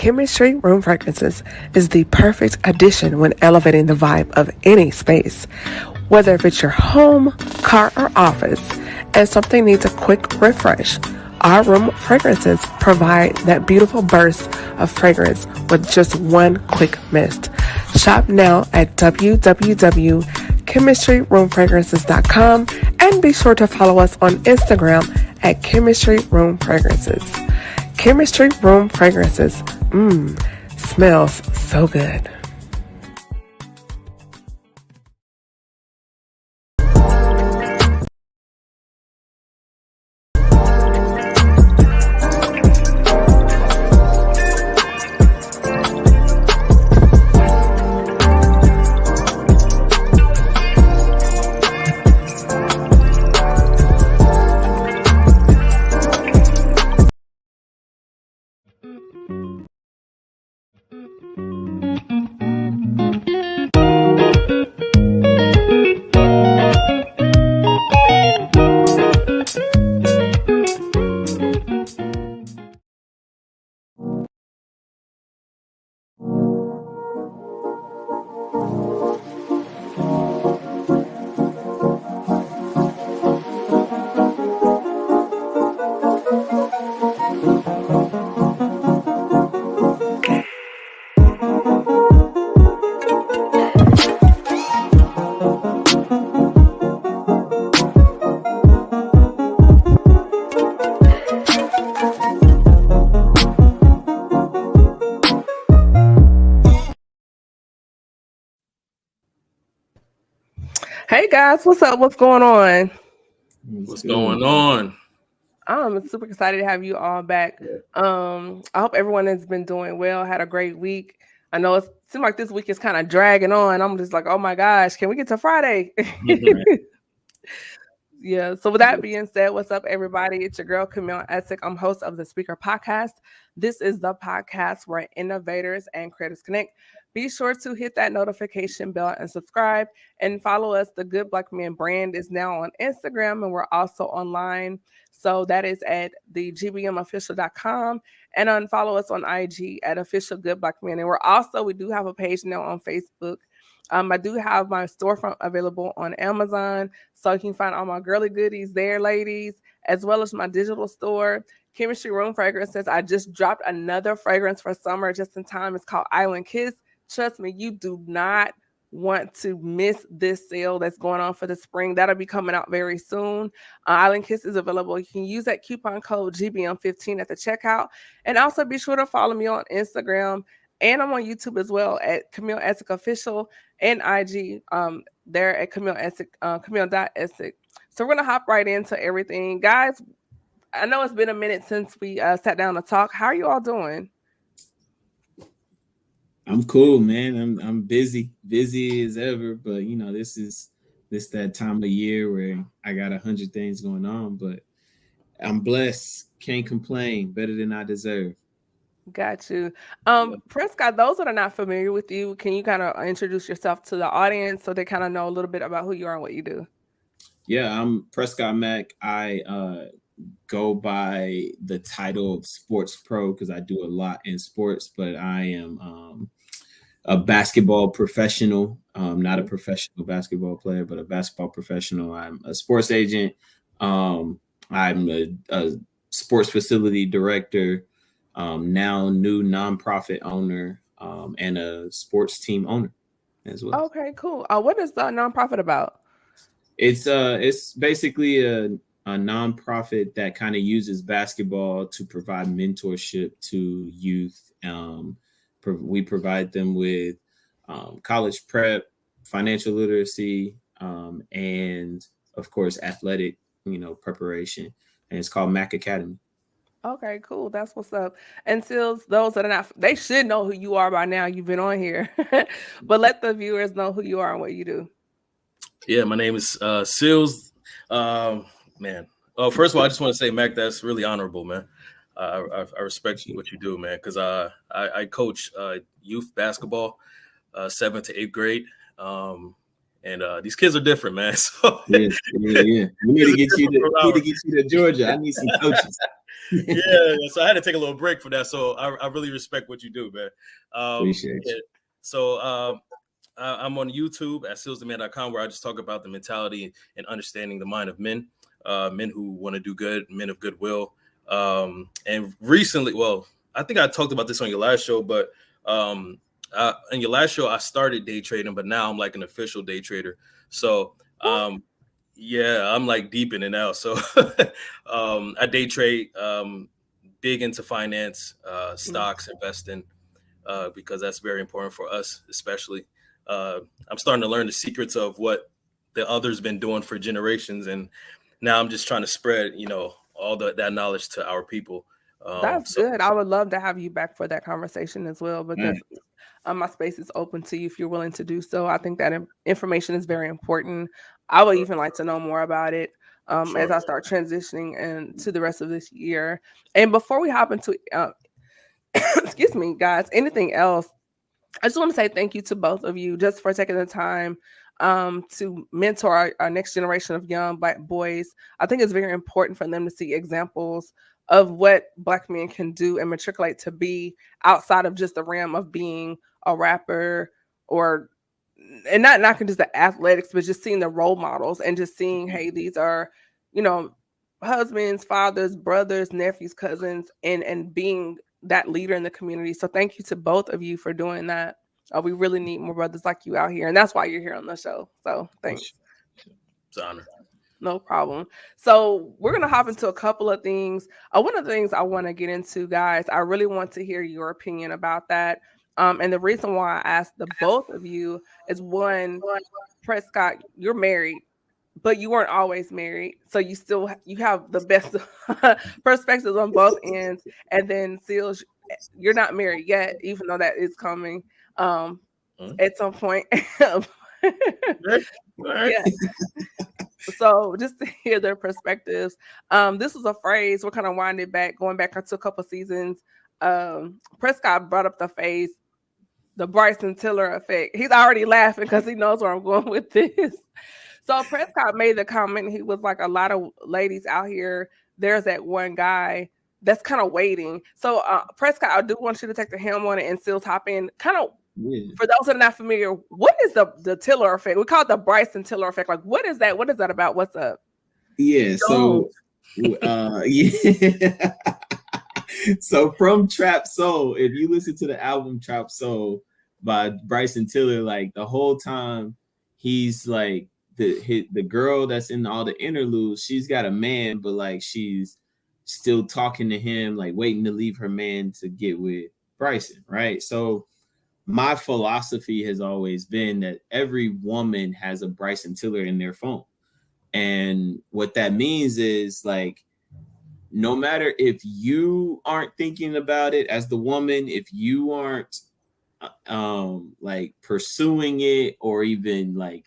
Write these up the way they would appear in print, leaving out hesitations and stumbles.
Chemistry Room Fragrances is the perfect addition when elevating the vibe of any space. Whether if it's your home, car, or office, and something needs a quick refresh, our room fragrances provide that beautiful burst of fragrance with just one quick mist. Shop now at www.chemistryroomfragrances.com and be sure to follow us on Instagram at Chemistry Room Fragrances. Chemistry Room Fragrances. Smells so good. Hey guys, what's up? What's going on? What's going on? I'm super excited to have you all back. I hope everyone has been doing well, had a great week. I know it seems like this week is kind of dragging on. I'm just like, oh my gosh, can we get to Friday? Yeah. So with that being said, what's up, everybody? It's your girl, Camille Essick. I'm host of the Speaker Podcast. This is the podcast where innovators and creators connect. Be sure to hit that notification bell and subscribe and follow us. The Good Black Man brand is now on Instagram and we're also online. So that is at thegbmofficial.com and follow us on IG at Official Good Black Man. And we do have a page now on Facebook. I do have my storefront available on Amazon, so you can find all my girly goodies there, ladies, as well as my digital store. Chemistry Room Fragrances. I just dropped another fragrance for summer just in time. It's called Island Kiss. Trust me, you do not want to miss this sale that's going on for the spring. That'll be coming out very soon. Island Kiss is available. You can use that coupon code GBM15 at the checkout. And also be sure to follow me on Instagram. And I'm on YouTube as well at Camille Essick Official and IG there at Camille Essick, Camille.Essick. So we're going to hop right into everything. Guys, I know it's been a minute since we sat down to talk. How are you all doing? I'm cool, man. I'm busy as ever, but you know, this that time of year where I got 100 things going on, but I'm blessed. Can't complain. Better than I deserve. Got you. Prescott, those that are not familiar with you, can you kind of introduce yourself to the audience so they kind of know a little bit about who you are and what you do? Yeah, I'm Prescott Mack. I go by the title of sports pro because I do a lot in sports, but I am a basketball professional, not a professional basketball player, but a basketball professional. I'm a sports agent. I'm a sports facility director, now new nonprofit owner, and a sports team owner as well. Okay, cool. What is the nonprofit about? It's basically a nonprofit that kind of uses basketball to provide mentorship to youth. We provide them with college prep, financial literacy, and of course athletic, preparation. And it's called Mack Academy. Okay, cool. That's what's up. And Sealz, those that are not, they should know who you are by now. You've been on here, but let the viewers know who you are and what you do. Yeah, my name is Sealz. Man. Oh, first of all, I just want to say, Mac, that's really honorable, man. I respect what you do, man, because I coach youth basketball, 7th to 8th grade. And these kids are different, man. So yeah. We need to get you to Georgia. I need some coaches. Yeah, so I had to take a little break for that. So I really respect what you do, man. Appreciate you. So I'm on YouTube at sealstheman.com, where I just talk about the mentality and understanding the mind of men, men who want to do good, men of goodwill. And recently, well, I think I talked about this on your last show, but in your last show, I started day trading, but now I'm like an official day trader. So yeah, I'm like deep in it now. So I day trade, big into finance, stocks, investing, because that's very important for us, especially. I'm starting to learn the secrets of what the others been doing for generations, and now I'm just trying to spread, all that knowledge to our people. That's good. I would love to have you back for that conversation as well, because my space is open to you if you're willing to do so. I think that information is very important. I would even like to know more about it as I start transitioning into the rest of this year. And before we hop into, excuse me, guys, anything else, I just want to say thank you to both of you just for taking the time to mentor our next generation of young Black boys. I think it's very important for them to see examples of what Black men can do and matriculate to be outside of just the realm of being a rapper, and not knocking just the athletics, but just seeing the role models and just seeing, hey, these are, husbands, fathers, brothers, nephews, cousins, and being that leader in the community. So thank you to both of you for doing that. We really need more brothers like you out here, and that's why you're here on the show. So thanks. It's an honor. No problem. So we're going to hop into a couple of things. One of the things I want to get into, guys, I really want to hear your opinion about that. And the reason why I asked the both of you is, one, Prescott, you're married, but you weren't always married. So you have the best perspectives on both ends. And then Sealz, you're not married yet, even though that is coming at some point. Yeah. So just to hear their perspectives, this is a phrase, we're kind of winding back, going back into a couple seasons. Prescott brought up the phrase, the Bryon Tiller effect. He's already laughing because he knows where I'm going with this. So Prescott made the comment, he was like, a lot of ladies out here, there's that one guy that's kind of waiting. So Prescott, I do want you to take the helm on it and still hop in. Kind of, for those that are not familiar, what is the Tiller effect? We call it the Bryon Tiller effect. Like, what is that? What is that about? What's up? Yeah, so yeah. So from Trap Soul, if you listen to the album Trap Soul by Bryon Tiller, like the whole time he's like the girl that's in all the interludes, she's got a man, but like she's still talking to him, like waiting to leave her man to get with Bryson, right? So my philosophy has always been that every woman has a Bryon Tiller in their phone. And what that means is, like, no matter if you aren't thinking about it as the woman, if you aren't like pursuing it or even like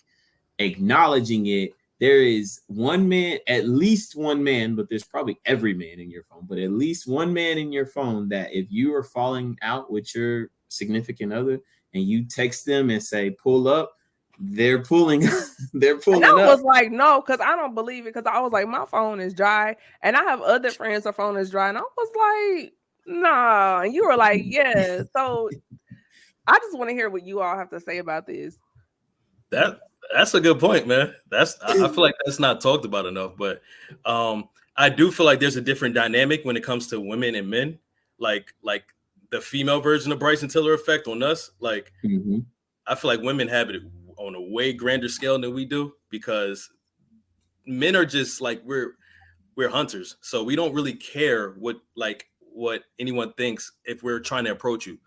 acknowledging it, there is one man, at least one man, but there's probably every man in your phone, but at least one man in your phone that if you are falling out with your significant other and you text them and say, pull up, they're pulling and I was like, no, because I don't believe it, because I was like, my phone is dry, and I have other friends, their phone is dry, and I was like, nah, and you were like, yeah. So I just want to hear what you all have to say about this. That's a good point, man. I feel like that's not talked about enough, but I do feel like there's a different dynamic when it comes to women and men, like the female version of Bryon Tiller effect on us. Like, I feel like women have it on a way grander scale than we do, because men are just like, we're hunters, so we don't really care what anyone thinks. If we're trying to approach you,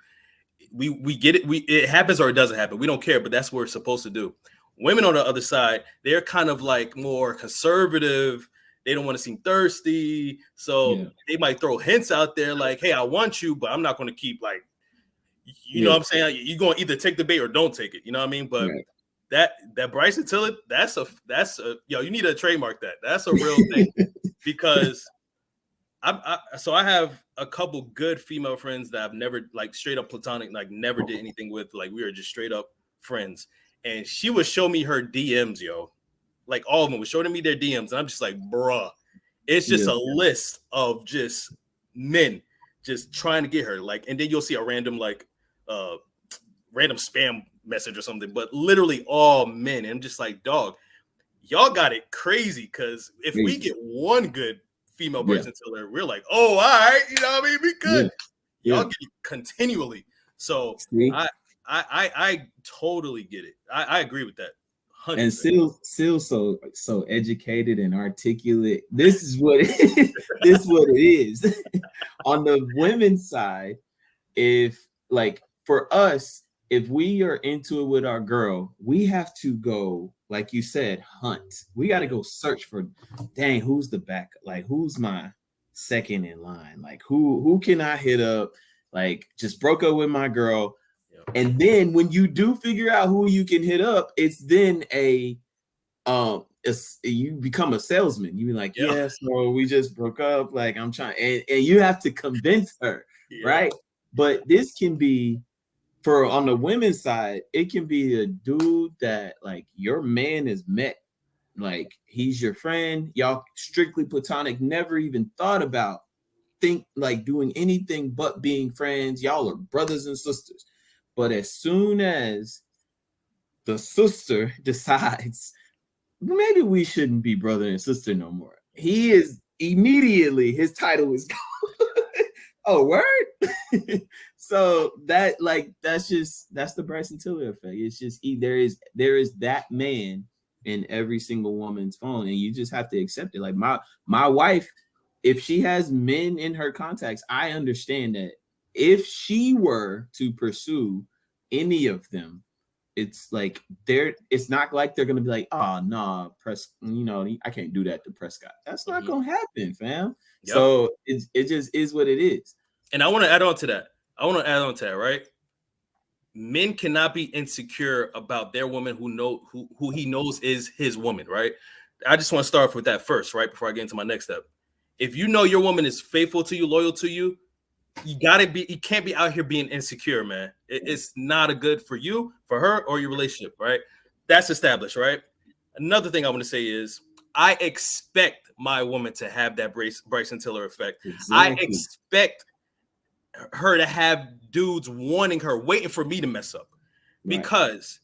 we get it, it happens or it doesn't happen, we don't care, but that's what we're supposed to do. Women on the other side, they're kind of like more conservative. They don't want to seem thirsty, so they might throw hints out there like, hey, I want you, but I'm not going to keep like, you know what I'm saying? You're going to either take the bait or don't take it. You know what I mean? But that Bryon Tiller, that's a you need to trademark that. That's a real thing, because I have a couple good female friends that I've never, like, straight up platonic, like never did anything with. Like, we are just straight up friends. and she would show me her DMs, yo. Like all of them was showing me their DMs, and I'm just like, bruh, it's just a list of just men just trying to get her. Like, and then you'll see a random random spam message or something, but literally all men. And I'm just like, dog, y'all got it crazy. Because if we get one good female Bryson Tiller, we're like, oh, all right, you know what I mean? We good. Y'all get it continually. So I totally get it. I agree with that. 100%. And Sealz so educated and articulate. This is what it is. This is what it is. On the women's side, if like for us, if we are into it with our girl, we have to go, like you said, hunt. We got to go search for, dang, who's the back? Like, who's my second in line? Like, who can I hit up? Like, just broke up with my girl. And then when you do figure out who you can hit up, it's then you become a salesman. You be like, yeah, so we just broke up. Like, I'm trying, and you have to convince her, right? But this can be, for on the women's side, it can be a dude that like your man is met, like he's your friend, y'all strictly platonic, never even thought about doing anything but being friends. Y'all are brothers and sisters. But as soon as the sister decides maybe we shouldn't be brother and sister no more, he is immediately, his title is oh, word. So that's the Bryson Tiller effect. It's just there is that man in every single woman's phone, and you just have to accept it. Like my wife, if she has men in her contacts, I understand that if she were to pursue any of them, it's like it's not like they're gonna be like, oh no, I can't do that to Prescott. That's not gonna happen, fam. Yep. So it just is what it is. And I want to add on to that. Right? Men cannot be insecure about their woman who he knows is his woman, right? I just want to start off with that first, right? Before I get into my next step. If you know your woman is faithful to you, loyal to you, you can't be out here being insecure, man. It's not a good for you, for her, or your relationship, right? That's established, right? Another thing I want to say is I expect my woman to have that Bryson Tiller effect. Exactly. I expect her to have dudes wanting her, waiting for me to mess up, because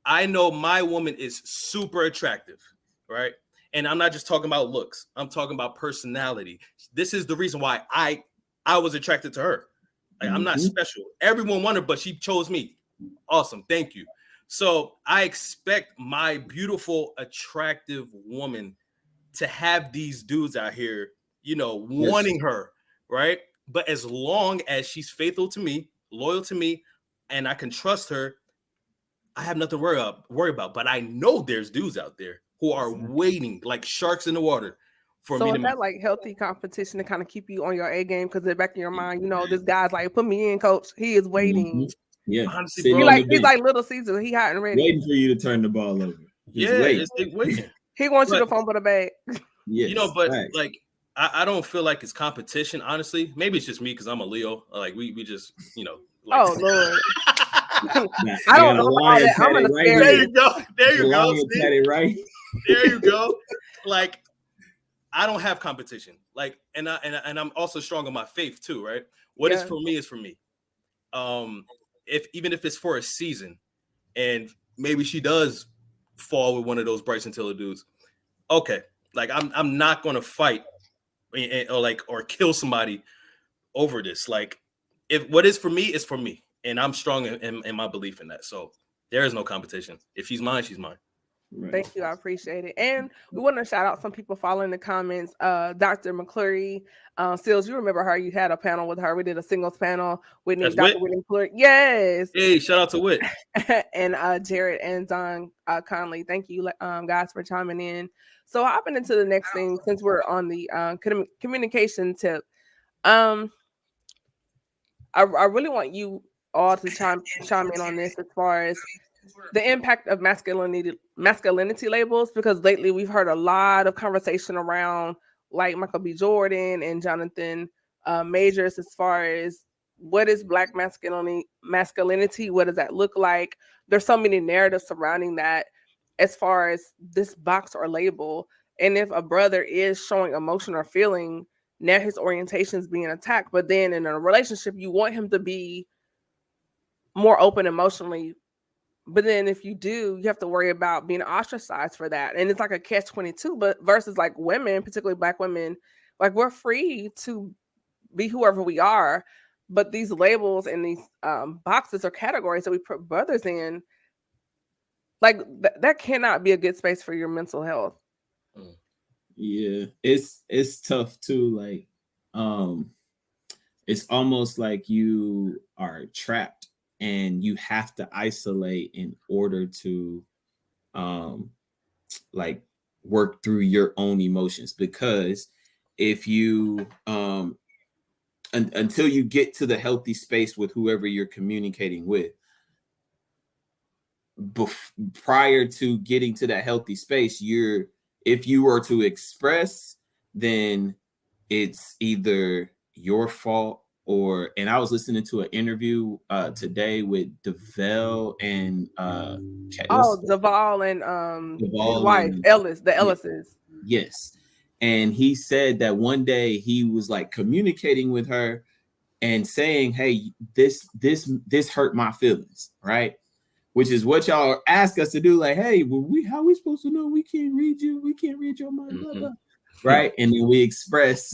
I know my woman is super attractive, right? And I'm not just talking about looks. I'm talking about personality. This is the reason why I was attracted to her. Like, I'm not special. Everyone wanted, but she chose me. Awesome. Thank you. So I expect my beautiful, attractive woman to have these dudes out here, wanting her, right? But as long as she's faithful to me, loyal to me, and I can trust her, I have nothing to worry about. But I know there's dudes out there who are waiting like sharks in the water for me to. So that like healthy competition to kind of keep you on your A game, because in the back of your mind, this guy's like, put me in, coach. He is waiting. Yeah, honestly, bro, he's like Little Caesar. He hot and ready, waiting for you to turn the ball over. Just waiting. He wants you to fumble the bag. Yes, like I don't feel like it's competition. Honestly, maybe it's just me because I'm a Leo. Like we just Like, oh Lord. I don't know about that. I'm gonna right there you go. There you go. Right. There you go. Like, I don't have competition. Like, and I'm also strong on my faith too, right? What is for me is for me. Even if it's for a season, and maybe she does fall with one of those Bryson Tiller dudes, okay. Like, I'm not gonna fight or kill somebody over this. Like, if what is for me is for me, and I'm strong in my belief in that. So there is no competition. If she's mine, she's mine. Right. Thank you. I appreciate it. And we want to shout out some people following the comments. Dr. McClurry, Sealz, you remember her. You had a panel with her. We did a singles panel with Dr. Whitney McClurry. Yes. Hey, shout out to Whit. And Jared and Don Conley. Thank you, guys, for chiming in. So hopping into the next thing, since we're on the communication tip, I really want you all to chime in on this as far as the impact of masculinity labels, because lately we've heard a lot of conversation around like Michael B. Jordan and Jonathan Majors as far as what is Black masculinity? What does that look like? There's so many narratives surrounding that as far as this box or label. And if a brother is showing emotion or feeling, now his orientation is being attacked. But then in a relationship, you want him to be more open emotionally. But then if you do, you have to worry about being ostracized for that. And it's like a catch-22, but versus like women, particularly Black women, like we're free to be whoever we are. But these labels and these boxes or categories that we put brothers in, like that cannot be a good space for your mental health. Yeah, it's tough too. Like, it's almost like you are trapped and you have to isolate in order to like work through your own emotions, because if you until you get to the healthy space with whoever you're communicating with, prior to getting to that healthy space, if you were to express, then it's either your fault and I was listening to an interview today with Devell and Duvall and his wife, and Ellis, the Ellises. Yes. And he said that one day he was like communicating with her and saying, hey, this hurt my feelings, right? Which is what y'all ask us to do. Like, hey, how are we supposed to know? We can't read you. We can't read your mind, blah, blah. Right? And then we express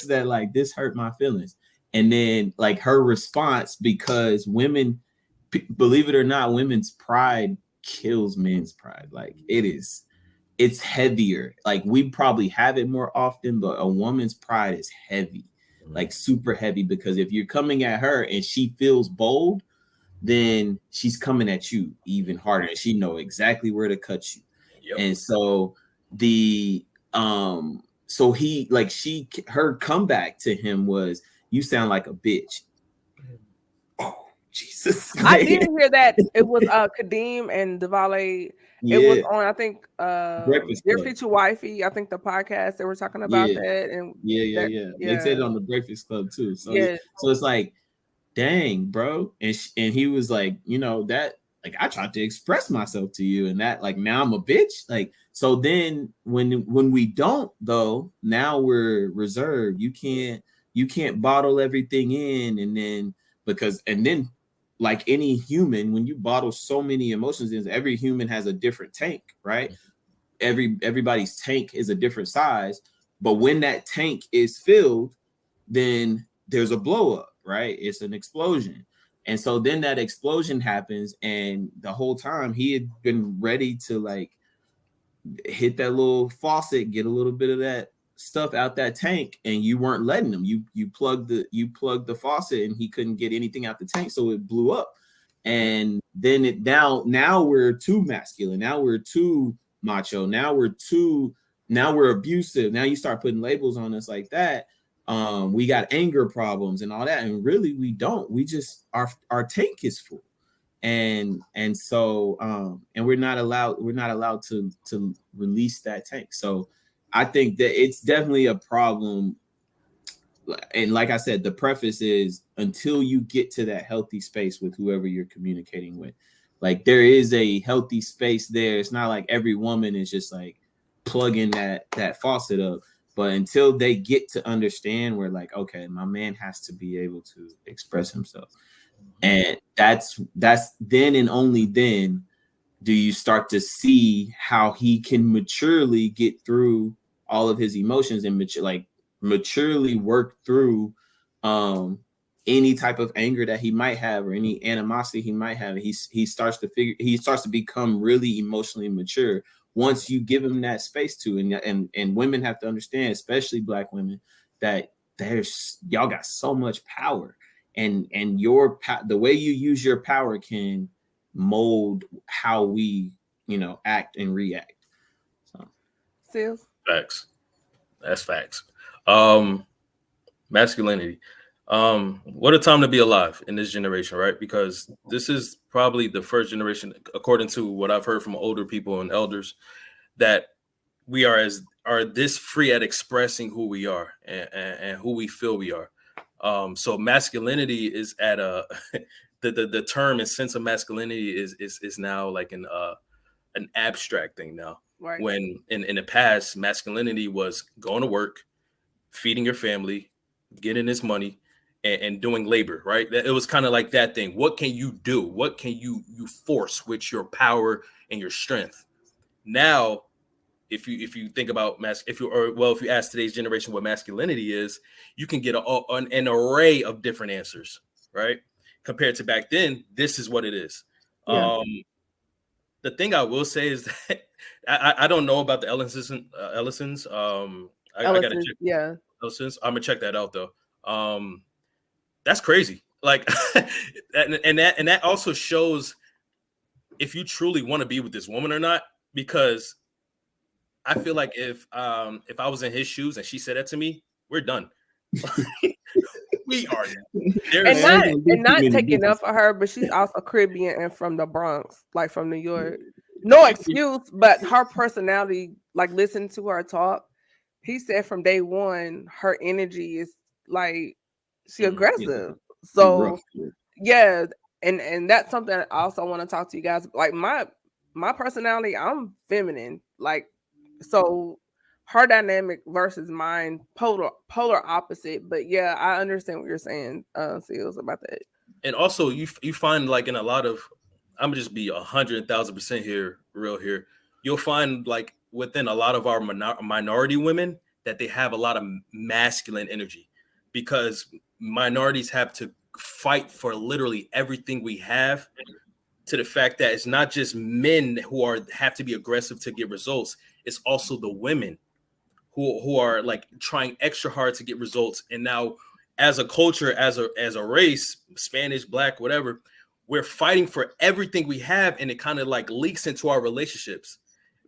that like this hurt my feelings. And then like her response, because women, believe it or not, women's pride kills men's pride. Like it's heavier. Like we probably have it more often, but a woman's pride is heavy, like super heavy, because if you're coming at her and she feels bold, then she's coming at you even harder, and she know exactly where to cut you. Yep. And so her comeback to him was, you sound like a bitch. Oh, Jesus. I didn't hear that. It was Kadeem and Devale. Yeah. It was on, I think, Dear Future Wifey. I think the podcast, they were talking about that. And yeah. They said it on the Breakfast Club too. So so it's like, dang, bro. And he was like, you know, that like I tried to express myself to you, and that like now I'm a bitch. Like, so then when we don't, though, now we're reserved. You can't bottle everything in, and then like any human, when you bottle so many emotions in, every human has a different tank, right? Everybody's tank is a different size, but when that tank is filled, then there's a blow up, right? It's an explosion. And so then that explosion happens, and the whole time he had been ready to like hit that little faucet, get a little bit of that stuff out that tank, and you weren't letting him. You plugged the faucet, and he couldn't get anything out the tank, so it blew up. And then now we're too masculine. Now we're too macho. Now we're abusive. Now you start putting labels on us like that. We got anger problems and all that, and really we don't. We just our tank is full, and so and we're not allowed to release that tank. So I think that it's definitely a problem. And like I said, the preface is, until you get to that healthy space with whoever you're communicating with, like there is a healthy space there. It's not like every woman is just like plugging that faucet up. But until they get to understand, we're like, okay, my man has to be able to express himself. And that's then and only then do you start to see how he can maturely get through all of his emotions and maturely work through any type of anger that he might have or any animosity he might have. He starts to become really emotionally mature once you give him that space to. And women have to understand, especially Black women, that y'all got so much power, and the way you use your power can mold how we act and react. So Sealz. Facts. That's facts. Masculinity. What a time to be alive in this generation, right? Because this is probably the first generation, according to what I've heard from older people and elders, that we are this free at expressing who we are and who we feel we are. So masculinity is at a the term and sense of masculinity is now like an abstract thing now. Right. When in the past, masculinity was going to work, feeding your family, getting this money, and doing labor, right? It was kind of like that thing. What can you do? What can you force with your power and your strength? Now, if you think about if you ask today's generation what masculinity is, you can get an array of different answers, right? Compared to back then, this is what it is. Yeah. The thing I will say is that I don't know about the Ellisons. I gotta check. Yeah. Ellisons. I'm gonna check that out though. That's crazy. Like, and that also shows if you truly want to be with this woman or not. Because I feel like if I was in his shoes and she said that to me, we're done. We are. And not taking up for her, but she's also Caribbean and from the Bronx, like from New York. No excuse, but her personality, like listening to her talk, he said from day one, her energy is like she aggressive. So yeah, and that's something I also want to talk to you guys. Like my personality, I'm feminine. Like, so her dynamic versus mine, polar opposite. But yeah, I understand what you're saying, Sealz, about that. And also you find like in a lot of, I'm gonna just be 100,000% here, real here. You'll find like within a lot of our minority women that they have a lot of masculine energy, because minorities have to fight for literally everything we have, to the fact that it's not just men who have to be aggressive to get results. It's also the women who are like trying extra hard to get results. And now as a culture, as a race, Spanish, Black, whatever, we're fighting for everything we have. And it kind of like leaks into our relationships.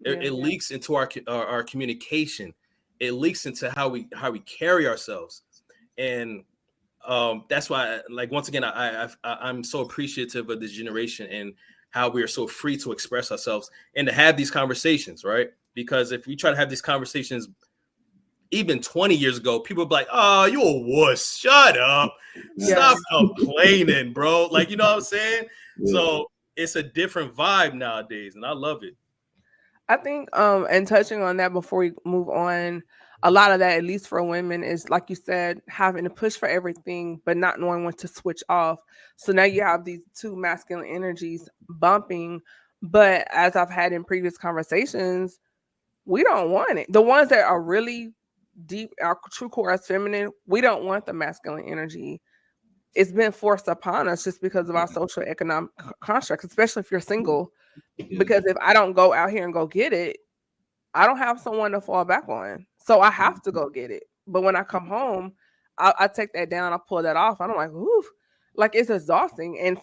It leaks into our communication. It leaks into how we carry ourselves. And that's why, like, once again, I'm so appreciative of this generation and how we are so free to express ourselves and to have these conversations, right? Because if we try to have these conversations even 20 years ago, people would be like, oh, you a wuss. Shut up. Stop complaining, bro. Like, you know what I'm saying? Yeah. So it's a different vibe nowadays, and I love it. I think, and touching on that before we move on, a lot of that, at least for women, is like you said, having to push for everything, but not knowing when to switch off. So now you have these two masculine energies bumping. But as I've had in previous conversations, we don't want it. The ones that are really deep, our true core as feminine, we don't want the masculine energy. It's been forced upon us just because of our social economic constructs, especially if you're single. Because if I don't go out here and go get it, I don't have someone to fall back on. So I have to go get it. But when I come home, I take that down, I pull that off. I'm like, ooh, like it's exhausting. And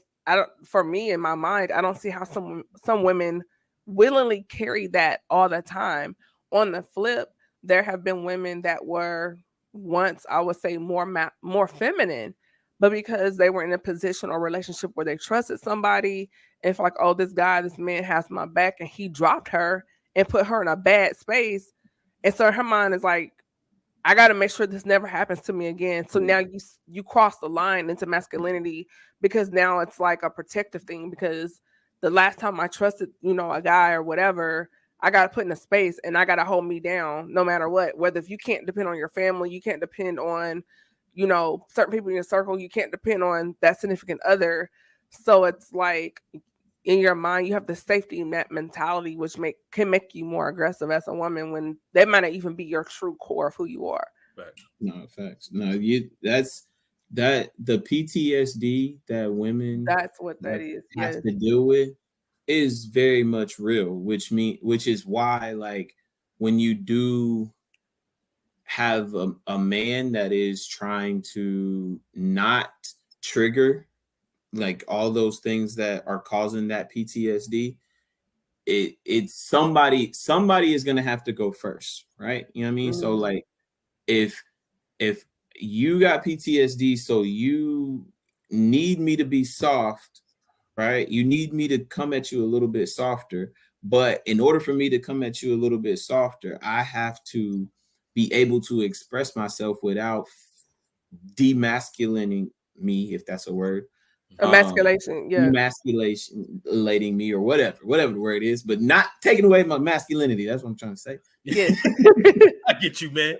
for me, in my mind, I don't see how some women willingly carry that all the time. On the flip, there have been women that were once, I would say, more feminine, but because they were in a position or relationship where they trusted somebody, if like, oh, this man has my back, and he dropped her and put her in a bad space. And so her mind is like, I got to make sure this never happens to me again. So now you cross the line into masculinity, because now it's like a protective thing, because the last time I trusted, a guy or whatever, I got to put in a space and I got to hold me down no matter what. Whether if you can't depend on your family, you can't depend on, certain people in your circle, you can't depend on that significant other. So it's like, in your mind, you have the safety net mentality, which can make you more aggressive as a woman when that might not even be your true core of who you are. Right. No, facts. No, that's the PTSD that women that's what that is have to deal with is very much real, which is why, like, when you do have a man that is trying to not trigger like all those things that are causing that PTSD, it's somebody is going to have to go first, right? You know what I mean? Mm-hmm. So like if you got PTSD, so you need me to be soft, right? You need me to come at you a little bit softer, but in order for me to come at you a little bit softer, I have to be able to express myself without demasculating me, if that's a word. Emasculation, yeah. Emasculating me or whatever the word is, but not taking away my masculinity. That's what I'm trying to say. Yes. I get you, man.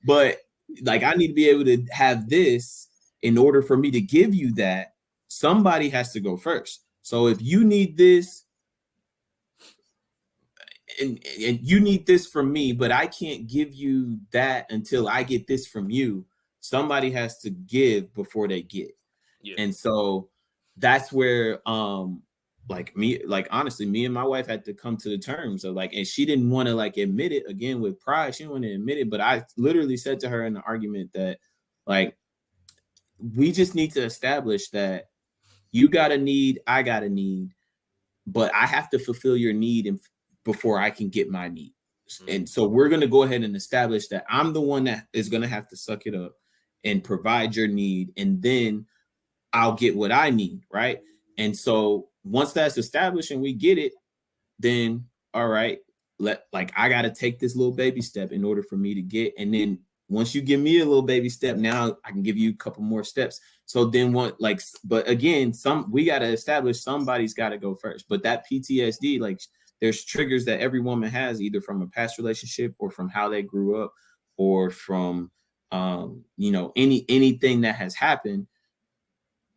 But like, I need to be able to have this in order for me to give you that. Somebody has to go first. So if you need this, and you need this from me, but I can't give you that until I get this from you. Somebody has to give before they get. Yeah. And so that's where honestly, me and my wife had to come to the terms of like, and she didn't want to like admit it, again with pride, she didn't want to admit it, but I literally said to her in the argument that like, we just need to establish that you got a need, I got a need, but I have to fulfill your need before I can get my need. And so we're going to go ahead and establish that I'm the one that is going to have to suck it up and provide your need, and then I'll get what I need, right? And so once that's established and we get it, then all right, I got to take this little baby step in order for me to get, and then once you give me a little baby step, now I can give you a couple more steps. So then but again, we got to establish somebody's got to go first. But that PTSD, like, there's triggers that every woman has, either from a past relationship or from how they grew up, or from anything that has happened.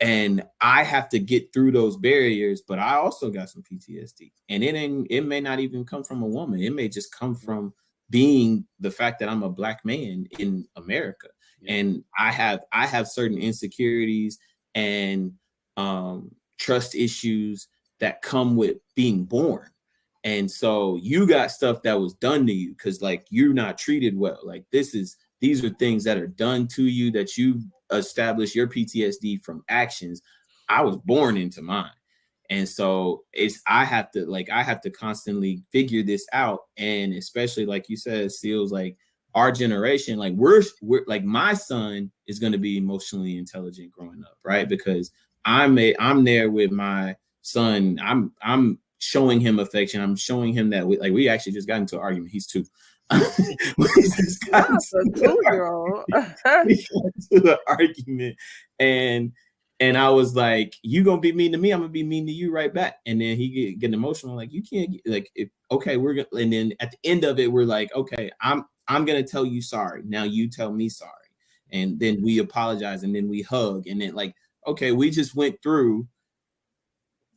And I have to get through those barriers, but I also got some PTSD, and it may not even come from a woman. It may just come from being the fact that I'm a Black man in America. Yeah. And I have certain insecurities and trust issues that come with being born. And so you got stuff that was done to you because like you're not treated well. Like these are things that are done to you that you establish your PTSD from actions. I was born into mine. And so I have to constantly figure this out. And especially like you said, Sealz, like our generation, like we're like, my son is going to be emotionally intelligent growing up, right? Because I'm there with my son. I'm showing him affection. I'm showing him that we actually just got into an argument. He's 2. He's got That's a 2-year-old. We got into an argument, and I was like, you gonna be mean to me, I'm gonna be mean to you right back. And then he getting emotional, like, you can't okay, we're gonna, and then at the end of it, we're like, okay, I'm gonna tell you sorry. Now you tell me sorry. And then we apologize, and then we hug, and then like, okay, we just went through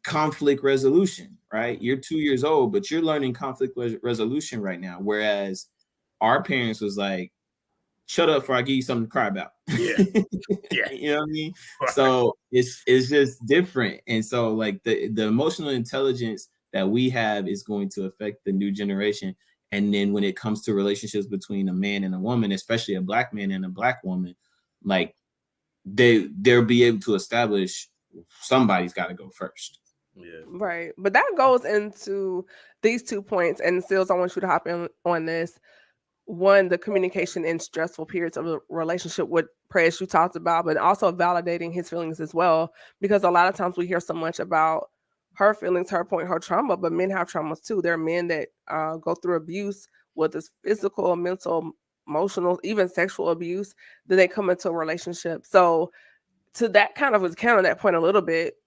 conflict resolution, right? You're 2 years old, but you're learning conflict resolution right now. Whereas our parents was like, shut up before I give you something to cry about. Yeah. Yeah. You know what I mean? So it's just different. And so like the emotional intelligence that we have is going to affect the new generation. And then when it comes to relationships between a man and a woman, especially a Black man and a Black woman, like they'll be able to establish somebody's got to go first. Yeah. Right. But that goes into these 2 points. And Sealz, I want you to hop in on this. One, the communication in stressful periods of a relationship, what Press you talked about, but also validating his feelings as well. Because a lot of times we hear so much about her feelings, her point, her trauma, but men have traumas too. There are men that go through abuse, whether it's physical, mental, emotional, even sexual abuse, then they come into a relationship. So to that kind of counter that point a little bit,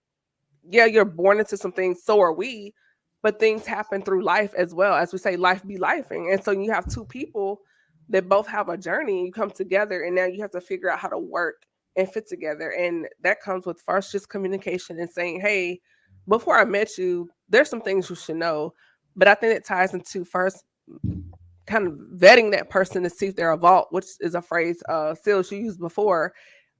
yeah, you're born into some things, so are we, but things happen through life as well. As we say, life be lifing. And so you have 2 people that both have a journey, and you come together, and now you have to figure out how to work and fit together. And that comes with first just communication and saying, hey, before I met you, there's some things you should know. But I think it ties into first kind of vetting that person to see if they're a vault, which is a phrase Sealz you used before.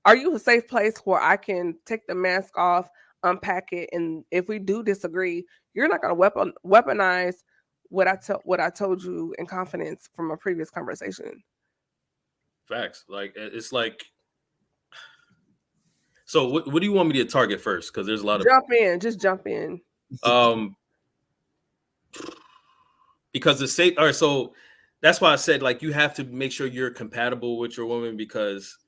Are you a safe place where I can take the mask off, unpack it, and if we do disagree, you're not going to weaponize what I told you in confidence from a previous conversation? Facts. Like, it's like, so what do you want me to target first? Because there's a lot of just jump in. Because the safe. All right, so that's why I said like you have to make sure you're compatible with your woman, because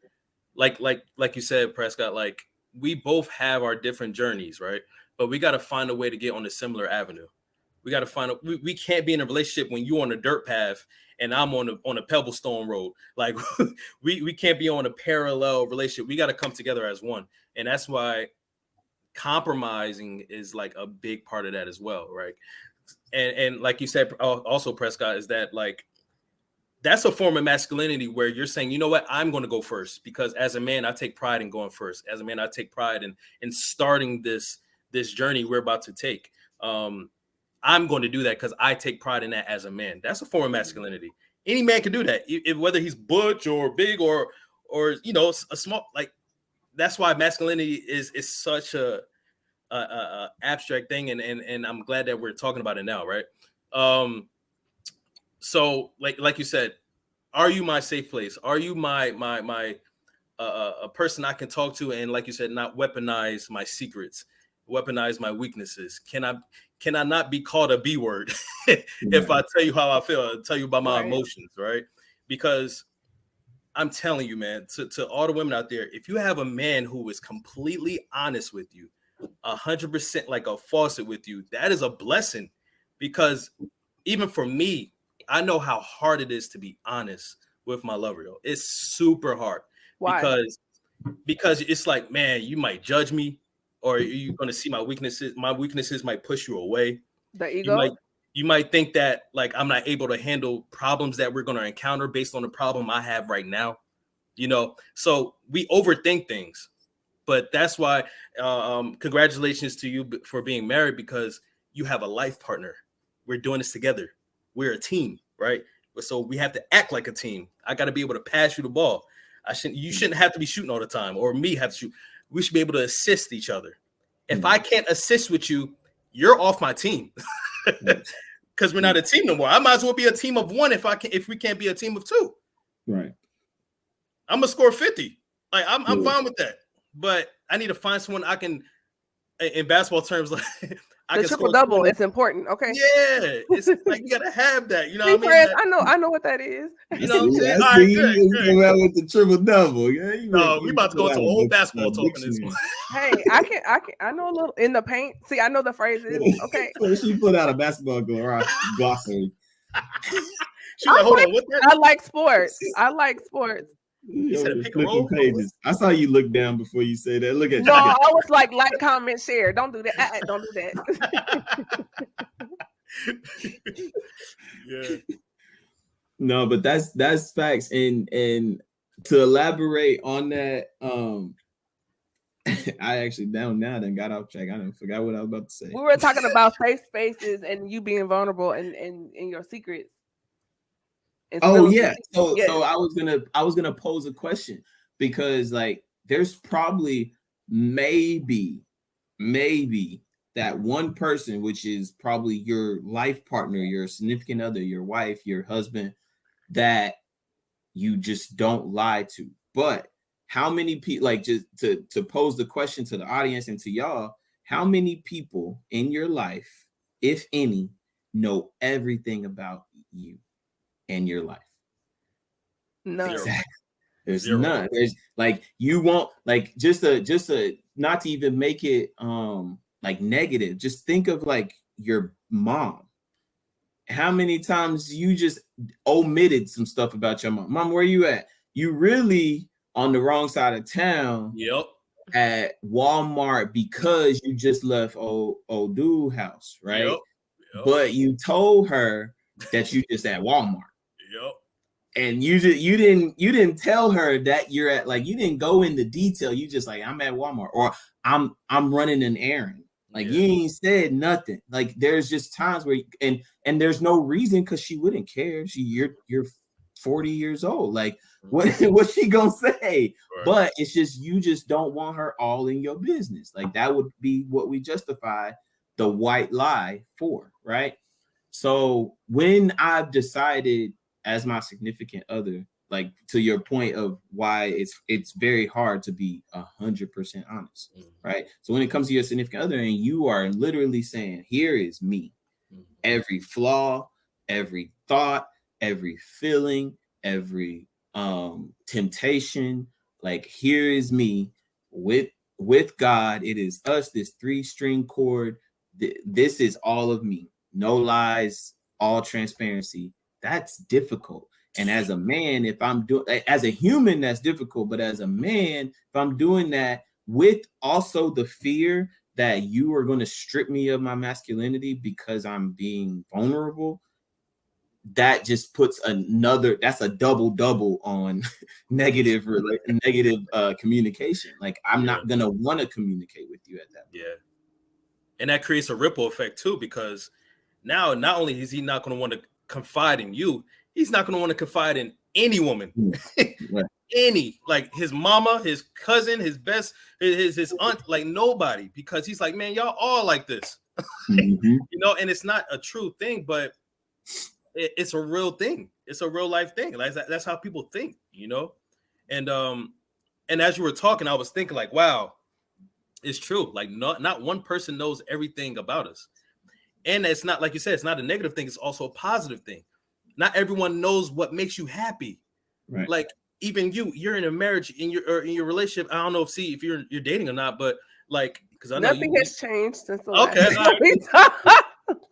like you said, Prescott, like we both have our different journeys, right? But we got to find a way to get on a similar avenue. We got to find a, we can't be in a relationship when you're on a dirt path and I'm on a pebblestone road. Like we can't be on a parallel relationship. We got to come together as one. And that's why compromising is like a big part of that as well, right? And like you said, also Prescott, is that like that's a form of masculinity where you're saying, you know what, I'm going to go first because as a man, I take pride in going first. As a man, I take pride in starting this journey we're about to take. I'm going to do that because I take pride in that as a man. That's a form of masculinity. Any man can do that, whether he's butch or big or you know, a small. Like that's why masculinity is such a abstract thing, and I'm glad that we're talking about it now, right? So like you said, are you my safe place? Are you my a person I can talk to, and like you said, not weaponize my secrets, weaponize my weaknesses? Can I not be called a B word if I tell you how I feel, tell you about my emotions, right? Because I'm telling you, man, to all the women out there, if you have a man who is completely honest with you, 100% like a faucet with you, that is a blessing. Because even for me, I know how hard it is to be honest with my lover. Though it's super hard. Why? Because it's like, man, you might judge me, or you're going to see my weaknesses. My weaknesses might push you away. The ego. You might think that like I'm not able to handle problems that we're going to encounter based on the problem I have right now. You know, so we overthink things. But that's why congratulations to you for being married, because you have a life partner. We're doing this together. We're a team, right? So we have to act like a team. I got to be able to pass you the ball. You shouldn't have to be shooting all the time, or me have to shoot. We should be able to assist each other. If I can't assist with you, you're off my team because we're not a team no more. I might as well be a team of one if we can't be a team of two. Right. I'm gonna score 50. Like I'm fine with that. But I need to find someone I can, in basketball terms, like the triple double is important. Okay. Yeah, it's like you gotta have that. You know what I mean? I know what that is. You know what I'm saying? All right, good. With the triple double. Yeah, we about to go into old basketball talk in this one. Hey, I know a little in the paint. See, I know the phrases. Okay. She put out a basketball glossary. I like sports. You said pick a roll pages. I saw you look down before you say that. Look at no, I was like comment, share. Don't do that. Don't do that. Yeah. No, but that's facts. And to elaborate on that, I actually done got off track. I forgot what I was about to say. We were talking about safe spaces and you being vulnerable and your secrets. Oh yeah. So I was gonna pose a question, because like there's probably maybe that one person, which is probably your life partner, your significant other, your wife, your husband, that you just don't lie to. But how many people, like, just to pose the question to the audience and to y'all, how many people in your life, if any, know everything about you and your life? None. Exactly. There's none. There's like, you won't, like, just a not to even make it like negative, just think of like your mom. How many times you just omitted some stuff about your mom? Mom, where you at? You really on the wrong side of town. Yep. At Walmart because you just left old dude house, right? Yep. But you told her that you just at Walmart. Yep. And you didn't tell her that you're at, like, you didn't go into detail. You just like, I'm at Walmart, or I'm running an errand. Like, you ain't said nothing. Like, there's just times where and there's no reason, because she wouldn't care. You're 40 years old. Like, what's she gonna say? Right. But it's just, you just don't want her all in your business. Like, that would be what we justify the white lie for, right? So when I've decided, as my significant other, like, to your point of why it's very hard to be 100% honest, right? So when it comes to your significant other, and you are literally saying, here is me, every flaw, every thought, every feeling, every temptation, like, here is me with God. It is us, this 3-string chord. This is all of me. no lies, all transparency. That's difficult. And as a man, if I'm doing, as a human, that's difficult. But as a man, if I'm doing that with also the fear that you are going to strip me of my masculinity because I'm being vulnerable, that just puts that's a double on negative communication. Like, I'm not going to want to communicate with you at that point. Yeah. And that creates a ripple effect too, because now not only is he not going to want to confide in you, he's not going to want to confide in any woman. Right. Any, like his mama, his cousin, his aunt, like nobody, because he's like, man, y'all all like this. Mm-hmm. You know, and it's not a true thing, but it's a real thing. It's a real life thing. Like that's how people think, you know. And as you were talking, I was thinking like, wow, it's true. Like not one person knows everything about us. And it's not, like you said, it's not a negative thing. It's also a positive thing. Not everyone knows what makes you happy. Right. Like even you're in a marriage, in your relationship. I don't know if you're dating or not, but like, because I know nothing has changed since the last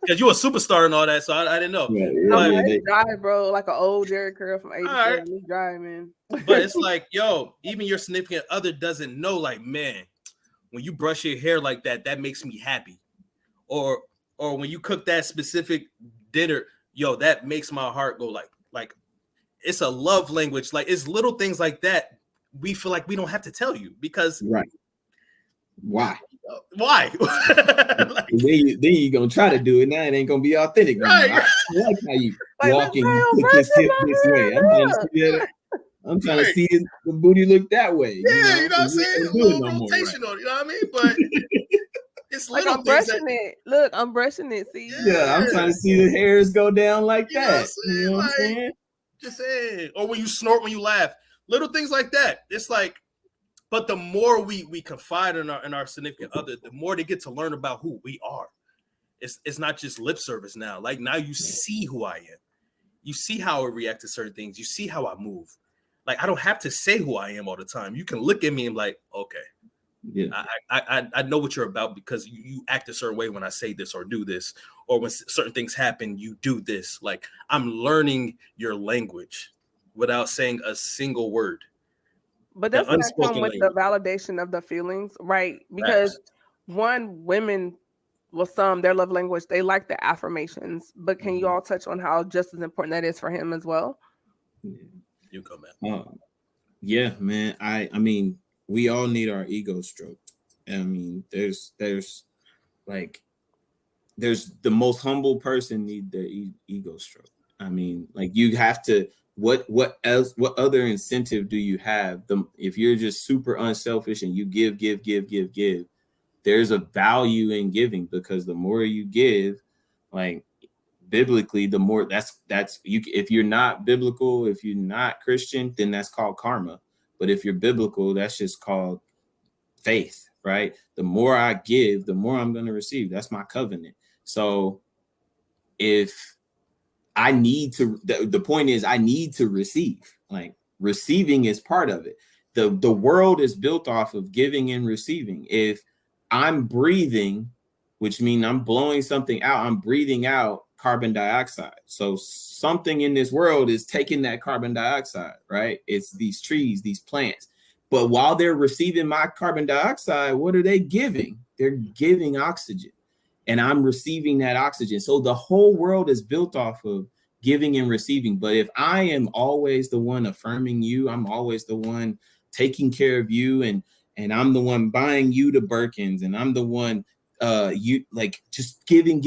because you're a superstar and all that, so I didn't know. They drive, bro, like an old Jerry curl from 87. He's driving. But it's like, yo, even your significant other doesn't know, like, man, when you brush your hair like that, that makes me happy. Or when you cook that specific dinner, yo, that makes my heart go like it's a love language. Like, it's little things like that we feel like we don't have to tell you, because right. Why? Like, then you're gonna try to do it. Now it ain't gonna be authentic. Right. I like how you walking put this hip this way. I'm trying to see the booty look that way. Yeah, you know what I'm saying? A little rotation on it, you know what I mean? But it's like, little I'm brushing it. Look, I'm brushing it. See? Yeah, I'm trying to see the hairs go down like that. You know what I'm saying? Just saying. Or when you snort, when you laugh, little things like that. It's like, but the more we confide in our significant other, the more they get to learn about who we are. It's not just lip service now. Like, now you see who I am. You see how I react to certain things. You see how I move. Like, I don't have to say who I am all the time. You can look at me and be like, okay, yeah, I know what you're about, because you act a certain way when I say this or do this, or when certain things happen, you do this. Like, I'm learning your language without saying a single word. But doesn't that come with the validation of the feelings, right? Because women, well, their love language, they like the affirmations. But can you all touch on how just as important that is for him as well? You go, man. Yeah, man. I mean, we all need our ego stroked. I mean, there's the most humble person need their ego stroked. I mean, like, you have to. What other incentive do you have? If you're just super unselfish and you give, there's a value in giving, because the more you give, like, biblically, the more that's you. If you're not biblical, if you're not Christian, then that's called karma. But if you're biblical, that's just called faith, right? The more I give, the more I'm going to receive. That's my covenant. So if I need to, the point is, I need to receive. Like, receiving is part of it. The world is built off of giving and receiving. If I'm breathing, which means I'm blowing something out, I'm breathing out carbon dioxide. So something in this world is taking that carbon dioxide, right? It's these trees, these plants. But while they're receiving my carbon dioxide, what are they giving? They're giving oxygen. And I'm receiving that oxygen. So the whole world is built off of giving and receiving. But if I am always the one affirming you, I'm always the one taking care of you, and I'm the one buying you the Birkins, and I'm the one you like just giving,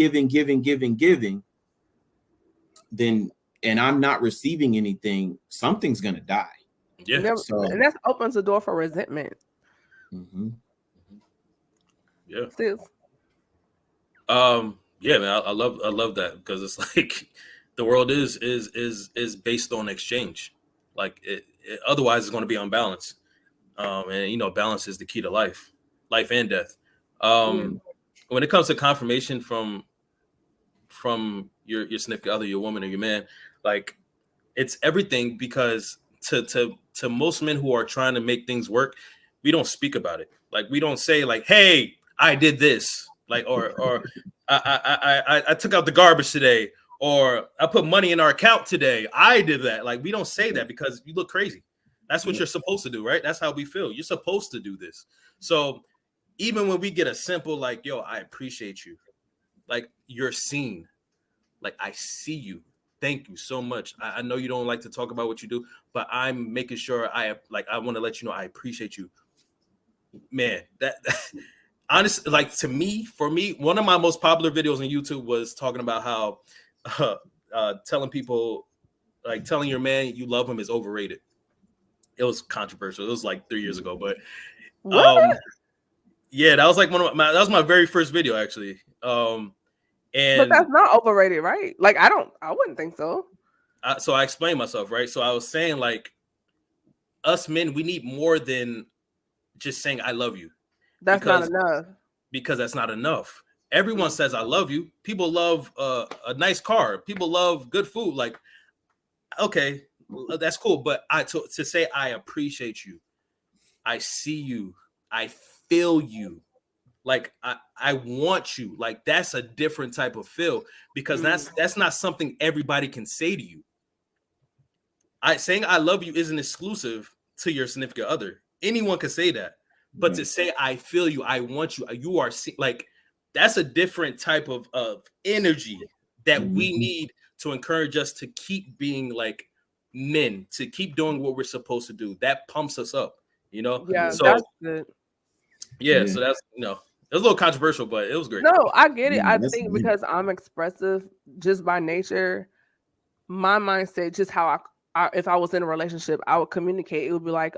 then, and I'm not receiving anything, something's gonna die. Yeah. And that opens the door for resentment. Mm-hmm. Yeah. Sealz. Yeah, man, I love that, because it's like the world is based on exchange. Like, otherwise it's going to be unbalanced. And balance is the key to life and death. When it comes to confirmation from your significant other, your woman or your man, like, it's everything, because to most men who are trying to make things work, we don't speak about it. Like, we don't say like, hey, I did this, like, or I took out the garbage today, or I put money in our account today. I did that. Like, we don't say that because you look crazy. That's what you're supposed to do, right? That's how we feel. You're supposed to do this. So even when we get a simple like, yo, I appreciate you, like, you're seen, like, I see you. Thank you so much. I know you don't like to talk about what you do, but I'm making sure I want to let you know I appreciate you. Man, that honestly, like, for me, one of my most popular videos on YouTube was talking about how telling people, like, telling your man you love him is overrated. It was controversial. It was like 3 years ago, but yeah, that was like that was my very first video, actually. But that's not overrated, right? Like, I wouldn't think so. So I explained myself, right? So I was saying, like, us men, we need more than just saying I love you. That's not enough. Because that's not enough. Everyone says I love you. People love a nice car. People love good food. Like, okay, that's cool. But to say I appreciate you, I see you, I feel you, like I want you, like, that's a different type of feel, because that's not something everybody can say to you. Saying I love you isn't exclusive to your significant other. Anyone can say that. But to say I feel you, I want you, you are like, that's a different type of energy that we need to encourage us to keep being like men, to keep doing what we're supposed to do. That pumps us up, you know? Yeah, so that's good. Yeah, so that's, it was a little controversial, but it was great. No, I get it. I think because I'm expressive just by nature, my mindset, just how I if I was in a relationship, I would communicate. It would be like,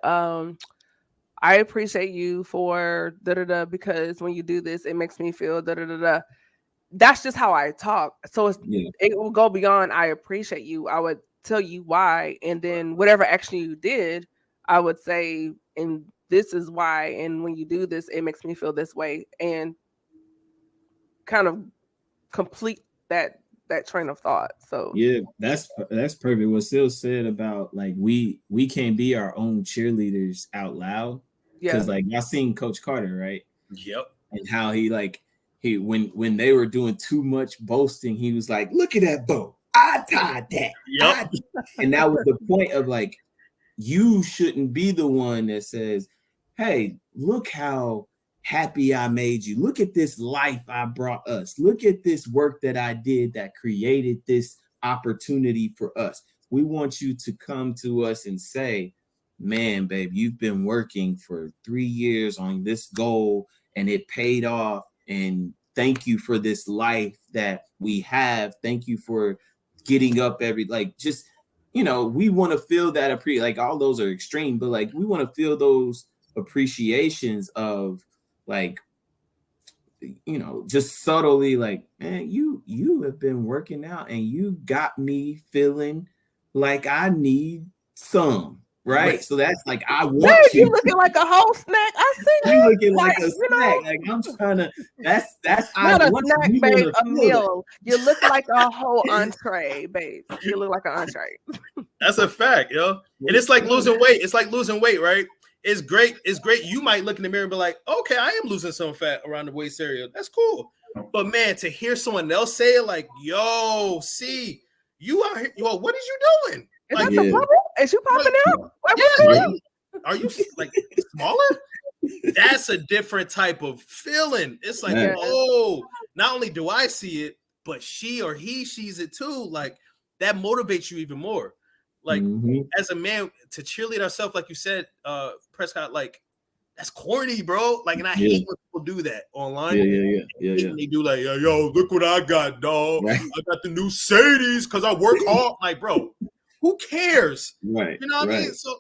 I appreciate you for da-da-da, because when you do this, it makes me feel da-da-da-da. That's just how I talk. So it will go beyond I appreciate you. I would tell you why, and then whatever action you did, I would say, and this is why, and when you do this, it makes me feel this way, and kind of complete that train of thought. So yeah, that's perfect. What Sealz said about, like, we can't be our own cheerleaders out loud. Because like, y'all seen Coach Carter, right? Yep. And how he when they were doing too much boasting, he was like, look at that bow. I tied that. Yep. And that was the point of, like, you shouldn't be the one that says, hey, look how happy I made you. Look at this life I brought us. Look at this work that I did that created this opportunity for us. We want you to come to us and say, man, babe, you've been working for 3 years on this goal and it paid off. And thank you for this life that we have. Thank you for getting up just, we want to feel that like, all those are extreme, but like, we want to feel those appreciations of, like, just subtly, like, man, you have been working out and you got me feeling like I need some. Right, so that's like, I want you looking like a whole snack. I see you looking like a snack. Like, I'm trying to. That's not a snack, babe. A meal. You look like a whole entree, babe. You look like an entree. That's a fact, yo. And it's like losing weight. It's like losing weight, right? It's great. It's great. You might look in the mirror and be like, okay, I am losing some fat around the waist area. That's cool. But man, to hear someone else say it, like, yo, see, you out here, yo, what is you doing? Is like, that the bubble? Is you popping out? Are you like smaller? That's a different type of feeling. It's like, oh, not only do I see it, but she or he sees it too. Like, that motivates you even more. Like, as a man, to cheerlead ourselves, like you said, Prescott, like, that's corny, bro. Like, and I hate when people do that online. Yeah. They do like, yo, look what I got, dog. Right. I got the new Sadies because I work hard. Like, bro, who cares? Right. You know what I mean? So,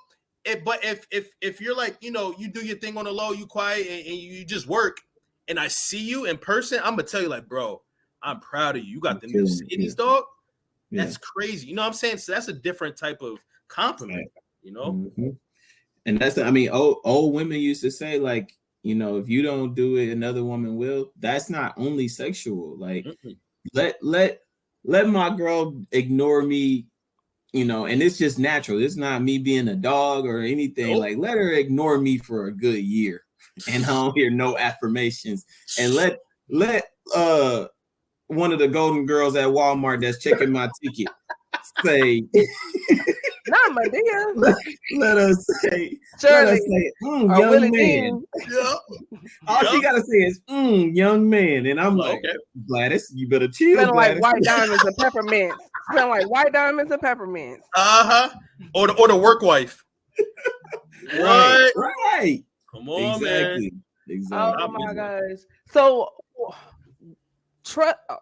but if you're like, you do your thing on the low, you quiet, and you just work, and I see you in person, I'm gonna tell you, like, bro, I'm proud of you. You got the new Sadies, dog. That's crazy. You know what I'm saying? So that's a different type of compliment, And that's, old women used to say, like, if you don't do it, another woman will. That's not only sexual. Like, let my girl ignore me, and it's just natural. It's not me being a dog or anything. Like, let her ignore me for a good year, and I don't hear no affirmations. And let one of the golden girls at Walmart that's checking my ticket say, not Medea. let us say, Shirley, young Willie man. Dean. Yeah. All she gotta say is, young man. And I'm like, Okay. Gladys, you better chill, Smelling like Gladys. white diamonds and peppermints. Smelling like white diamonds and peppermints. Or the work wife. What? Right. Come on, Exactly. man. Exactly. Oh my gosh. So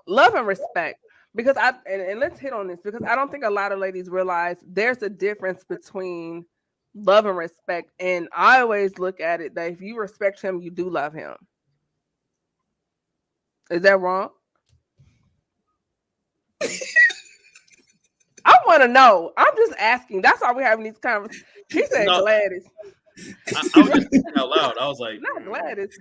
love and respect. Because and let's hit on this, because I don't think a lot of ladies realize there's a difference between love and respect. And I always look at it that if you respect him, you do love him. Is that wrong? I want to know. I'm just asking. That's why we're having these conversations. She said Gladys. I was just thinking out loud. I was like, not Gladys.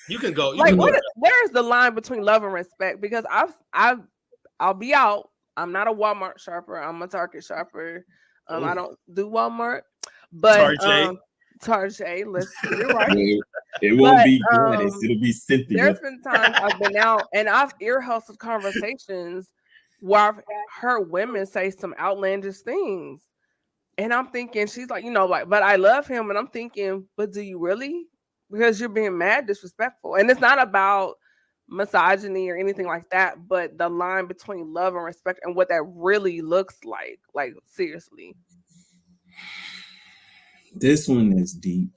You can go. Like, where is the line between love and respect? Because I'll be out. I'm not a Walmart shopper. I'm a Target shopper. I don't do Walmart, but Target. You're right. It won't be Gladys. It'll be Cynthia. There's been times I've been out and I've ear hustled conversations where I've heard women say some outlandish things, and I'm thinking, she's like, but I love him, and I'm thinking, but do you really? Because you're being mad disrespectful, and it's not about misogyny or anything like that, but the line between love and respect and what that really looks like seriously. This one is deep.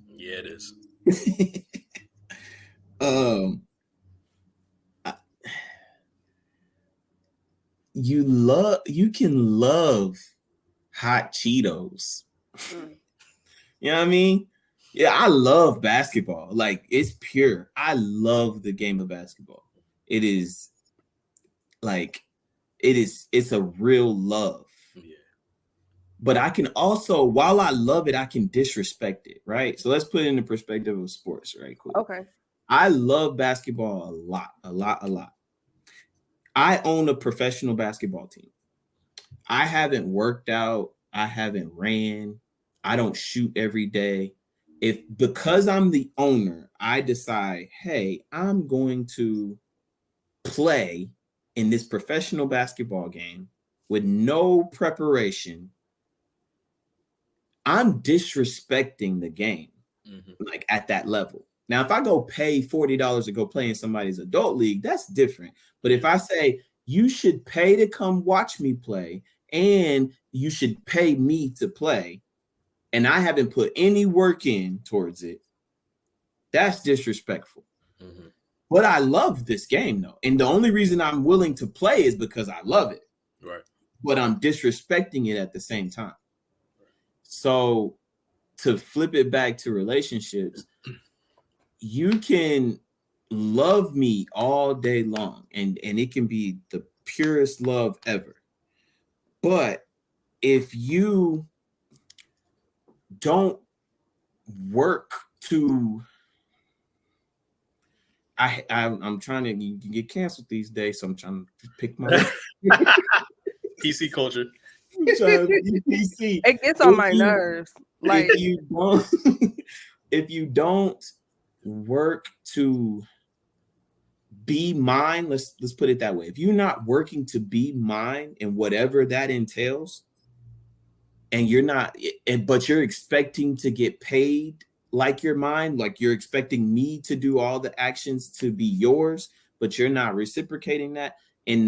Yeah, it is. You can love hot Cheetos. You know what I mean? Yeah, I love basketball. Like, it's pure. I love the game of basketball. It's a real love. Yeah. But I can also, while I love it, I can disrespect it, right? So let's put it in the perspective of sports, right? Cool. Okay. I love basketball a lot. I own a professional basketball team. I haven't worked out. I haven't ran. I don't shoot every day. Because I'm the owner, I decide, hey, I'm going to play in this professional basketball game with no preparation, I'm disrespecting the game, like at that level. Now, if I go pay $40 to go play in somebody's adult league, that's different. But if I say you should pay to come watch me play and you should pay me to play, and I haven't put any work in towards it, that's disrespectful. Mm-hmm. But I love this game, though. And the only reason I'm willing to play is because I love it. Right. But I'm disrespecting it at the same time. So to flip it back to relationships, you can love me all day long, and it can be the purest love ever. But if you don't work to, I'm trying to get canceled these days, so I'm trying to pick my PC culture. PC. It gets on my nerves. Like, if you don't work to be mine, let's put it that way. If you're not working to be mine and whatever that entails, and you're not, but you're expecting to get paid like you're mine, like you're expecting me to do all the actions to be yours, but you're not reciprocating that. At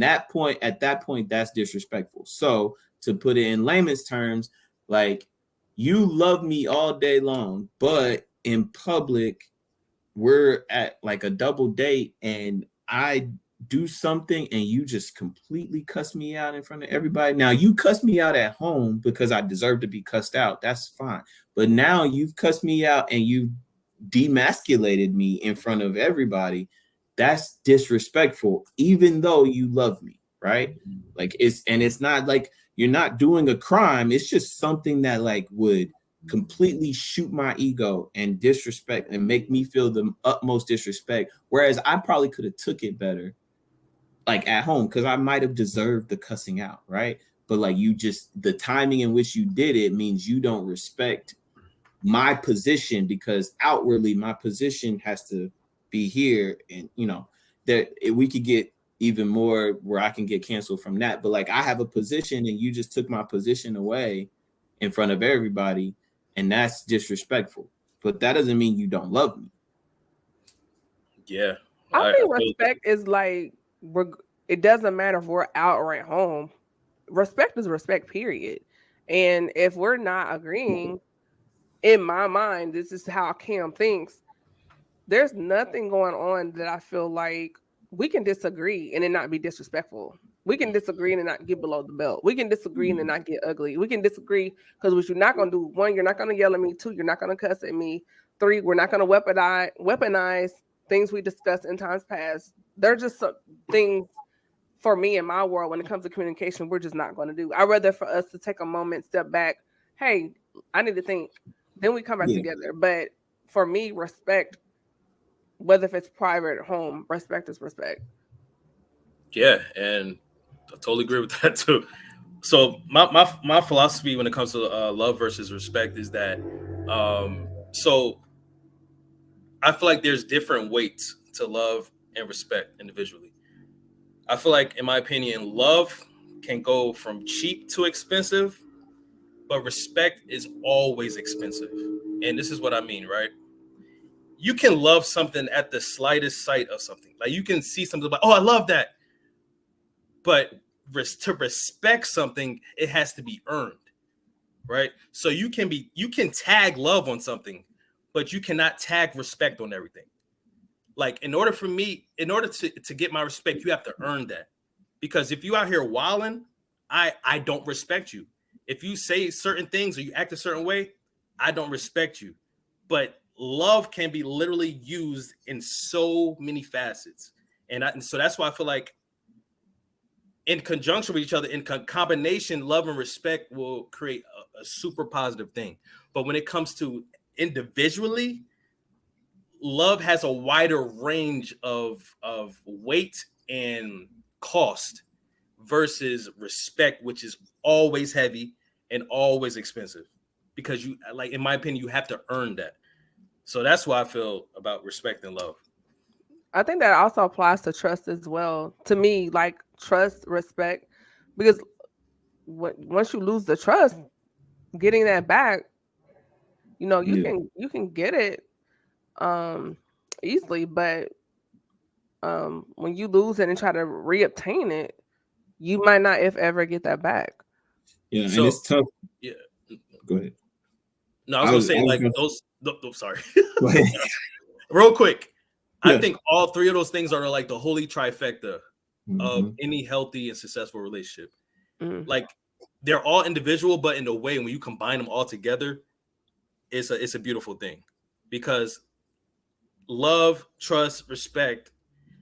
that point, that's disrespectful. So to put it in layman's terms, like, you love me all day long, but in public, we're at like a double date and I do something and you just completely cuss me out in front of everybody. Now, you cuss me out at home because I deserve to be cussed out. That's fine. But now you've cussed me out and you demasculated me in front of everybody. That's disrespectful, even though you love me, right? Like, it's not like you're not doing a crime. It's just something that like would completely shoot my ego and disrespect and make me feel the utmost disrespect. Whereas I probably could have took it better, like at home, because I might have deserved the cussing out, right? But like, the timing in which you did it means you don't respect my position, because outwardly my position has to be here, and that we could get even more where I can get canceled from that. But like I have a position and you just took my position away in front of everybody, and that's disrespectful. But that doesn't mean you don't love me. Yeah. I think respect is like, it doesn't matter if we're out or at home. Respect is respect, period. And if we're not agreeing, in my mind, this is how Cam thinks, there's nothing going on that I feel like we can disagree and it not be disrespectful. We can disagree and not get below the belt. We can disagree and not get ugly. We can disagree because what you're not going to do, one, you're not going to yell at me. Two, you're not going to cuss at me. Three, we're not going to weaponize things we discussed in times past. They're just some things for me in my world when it comes to communication, we're just not going to do. I'd rather for us to take a moment, step back. Hey, I need to think. Then we come back together. But for me, respect, whether if it's private or home, respect is respect. Yeah, and I totally agree with that too. So my philosophy when it comes to love versus respect is that so I feel like there's different weights to love and respect individually. I feel like, in my opinion, love can go from cheap to expensive, but respect is always expensive. And this is what I mean, right? You can love something at the slightest sight of something. Like you can see something like, oh, I love that. But to respect something, it has to be earned, right? So you can tag love on something, but you cannot tag respect on everything. Like in order to get my respect, you have to earn that. Because if you out here wilding, I don't respect you. If you say certain things or you act a certain way, I don't respect you. But love can be literally used in so many facets. And so that's why I feel like in conjunction with each other, in combination, love and respect will create a super positive thing. But when it comes to individually, love has a wider range of weight and cost versus respect, which is always heavy and always expensive. Because you, like, in my opinion, you have to earn that. So that's why I feel about respect and love. I think that also applies to trust as well. To me, like trust, respect, because once you lose the trust, getting that back, you can get it easily, but when you lose it and try to reobtain it, you might not, if ever, get that back. Yeah, so, and it's tough. Yeah. Go ahead. No, I was gonna say those. Sorry. Real quick. Yeah. I think all three of those things are like the holy trifecta of any healthy and successful relationship. Like they're all individual, but in a way, when you combine them all together, it's a beautiful thing. Because love, trust, respect,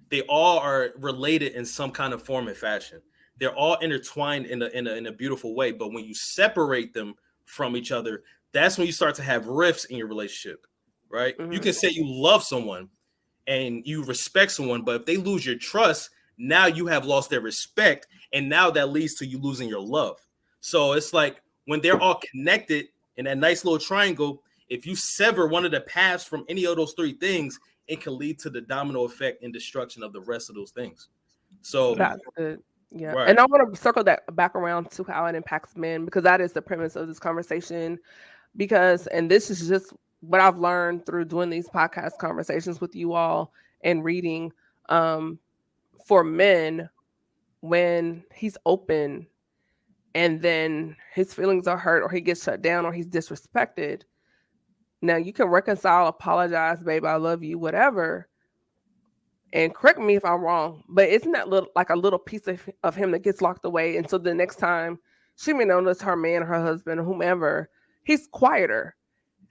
they all are related in some kind of form and fashion. They're all intertwined in a beautiful way. But when you separate them from each other, that's when you start to have rifts in your relationship, right? You can say you love someone and you respect someone, but if they lose your trust, now you have lost their respect, and now that leads to you losing your love. So it's like when they're all connected in that nice little triangle, if you sever one of the paths from any of those three things, it can lead to the domino effect and destruction of the rest of those things. So that's good. Yeah. Right. And I want to circle that back around to how it impacts men, because that is the premise of this conversation. And this is just what I've learned through doing these podcast conversations with you all and reading. For men, when he's open and then his feelings are hurt or he gets shut down or he's disrespected, now you can reconcile, apologize, babe, I love you, whatever. And correct me if I'm wrong, but isn't that like a little piece of him that gets locked away? And so the next time she may notice her man, her husband, or whomever, he's quieter.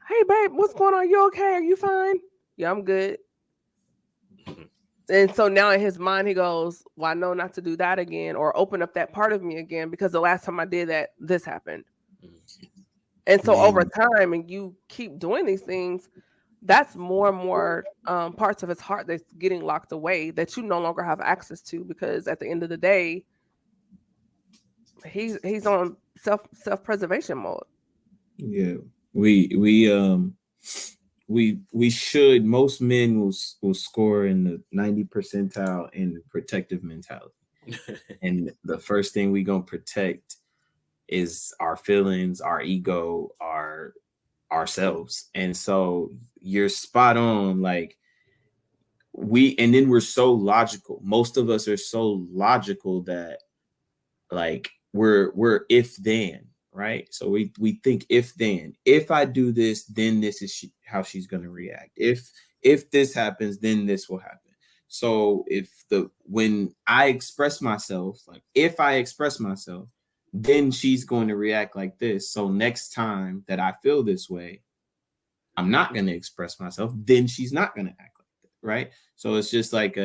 Hey, babe, what's going on? You okay? Are you fine? Yeah, I'm good. And so now in his mind, he goes, well, I know not to do that again or open up that part of me again because the last time I did that, this happened. And so over time, and you keep doing these things, that's more and more parts of his heart that's getting locked away that you no longer have access to, because at the end of the day, he's on self-preservation mode. Yeah. We should, most men will score in the 90 percentile in protective mentality. And the first thing we gonna protect is our feelings, our ego, ourselves. And so you're spot on. Like and then we're so logical. Most of us are so logical that like we're if then, right? So we think if then, if I do this, then this is how she's going to react. If this happens, then this will happen. So when I express myself, like if I express myself, then she's going to react like this. So next time that I feel this way, I'm not going to express myself, then she's not going to act like that, right? So it's just like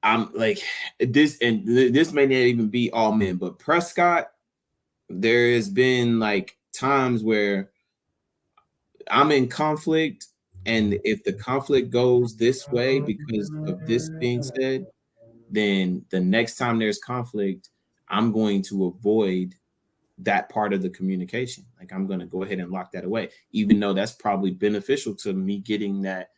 I'm like this, and this may not even be all men, but Prescott, there has been like times where I'm in conflict, and if the conflict goes this way because of this being said, then the next time there's conflict, I'm going to avoid that part of the communication. Like I'm going to go ahead and lock that away, even though that's probably beneficial to me getting that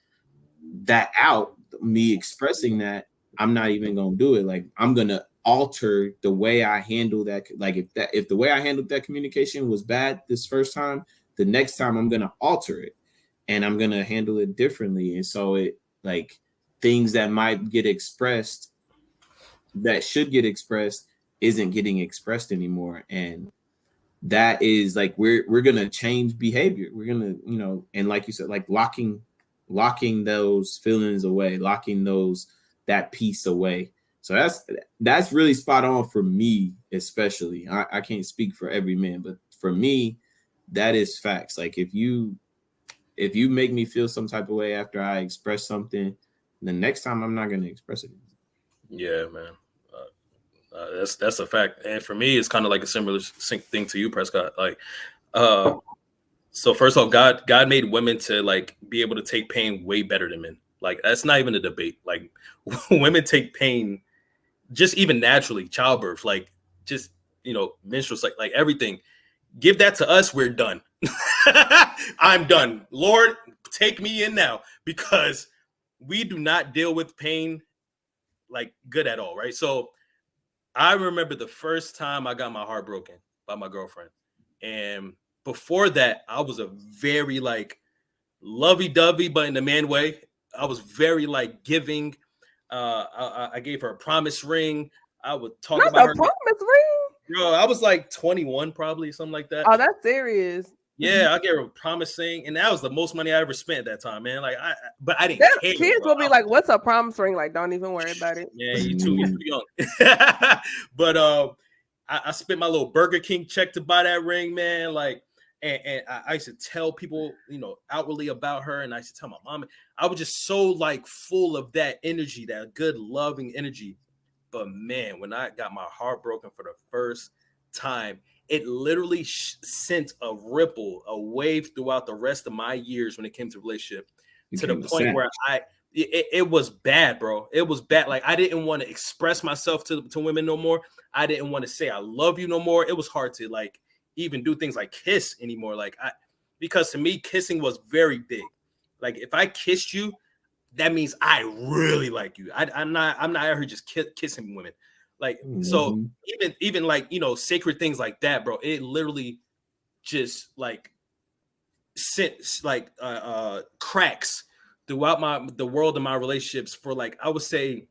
out, me expressing that. I'm not even going to do it. Like I'm going to alter the way I handle that. Like if the way I handled that communication was bad this first time, the next time I'm going to alter it and I'm going to handle it differently. And so it like things that might get expressed that should get expressed isn't getting expressed anymore. And that is like, we're going to change behavior. We're going to, and like you said, like locking those feelings away, locking that piece away. So that's really spot on for me, especially. I can't speak for every man, but for me, that is facts. Like if you make me feel some type of way after I express something, the next time I'm not going to express it. Yeah, man. That's a fact. And for me, it's kind of like a similar thing to you, Prescott. Like, so first off, God made women to like be able to take pain way better than men. Like that's not even a debate. Like women take pain just even naturally, childbirth, like just menstrual, like everything. Give that to us, we're done. I'm done. Lord, take me in now, because we do not deal with pain like good at all, right? So I remember the first time I got my heart broken by my girlfriend. And before that, I was a very like lovey-dovey, but in the man way. I was very like giving. I gave her a promise ring. I would talk Not about a her. promise ring. Bro, I was like 21, probably something like that. Oh, that's serious. Yeah, I gave her a promise ring, and that was the most money I ever spent at that time, man. Like, but I didn't care. Kids will be like, "What's a promise ring?" Like, don't even worry about it. Yeah, you're too young. But I spent my little Burger King check to buy that ring, man. Like, and I used to tell people, outwardly about her, and I used to tell my mom. I was just so like full of that energy, that good, loving energy. But man, when I got my heart broken for the first time, it literally sent a ripple, a wave throughout the rest of my years when it came to relationship, to the point where it was bad, bro. It was bad. Like I didn't want to express myself to women no more. I didn't want to say I love you no more. It was hard to like even do things like kiss anymore. Like because to me, kissing was very big. Like if I kissed you, that means I really like you. I'm not out here just kissing women. Like, so even like, sacred things like that, bro, it literally just like sent like cracks throughout the world of my relationships for like, I would say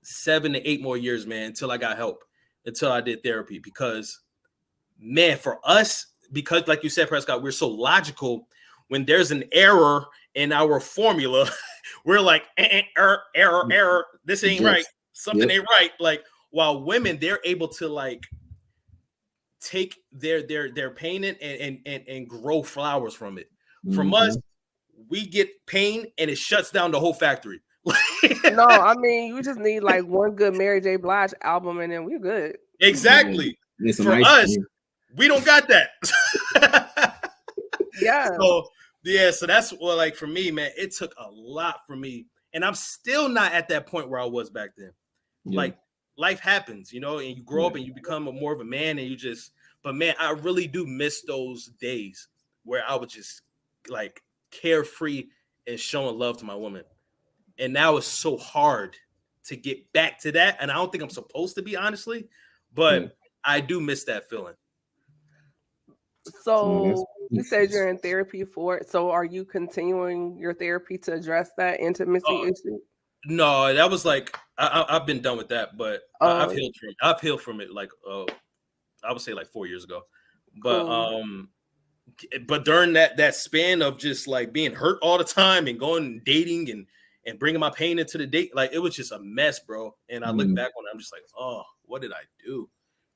7 to 8 more years, man, until I got help, until I did therapy. Because man, for us, because like you said, Prescott, we're so logical. When there's an error in our formula, we're like, error, this ain't right. Something ain't right. Like, while women, they're able to like take their pain and grow flowers from it. From us, we get pain and it shuts down the whole factory. No, I mean, you just need like one good Mary J. Blige album and then we're good. Exactly. For us, we don't got that. Yeah. So that's what, like, for me, man, it took a lot for me. And I'm still not at that point where I was back then. Yeah. Like, life happens, and you grow up and you become more of a man, and but man, I really do miss those days where I would just like carefree and showing love to my woman. And now it's so hard to get back to that. And I don't think I'm supposed to be, honestly, but I do miss that feeling. So you said you're in therapy for it. So are you continuing your therapy to address that intimacy issue? No, that was like I've been done with that, but I've healed from it like I would say like 4 years ago. But but during that span of just like being hurt all the time and going and dating and bringing my pain into the date, like it was just a mess, bro. And I look back on it, I'm just like, oh, what did I do?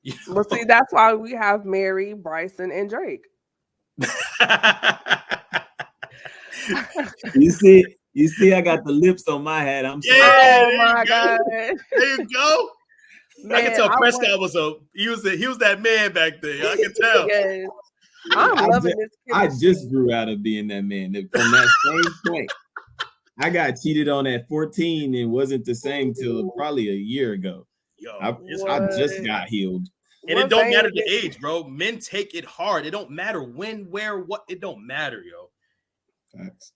You know? Well, see, that's why we have Mary, Bryson, and Drake. You see, I got the lips on my head. I'm sorry. Oh my God. There you go. Man, I can tell Prescott was that man back there. I can tell. Yes. I'm loving this. I just grew out of being that man. From that same point, I got cheated on at 14 and wasn't the same till probably a year ago. Yo, I just got healed. And it don't matter the age, bro. Men take it hard. It don't matter when, where, what. It don't matter, yo. Facts.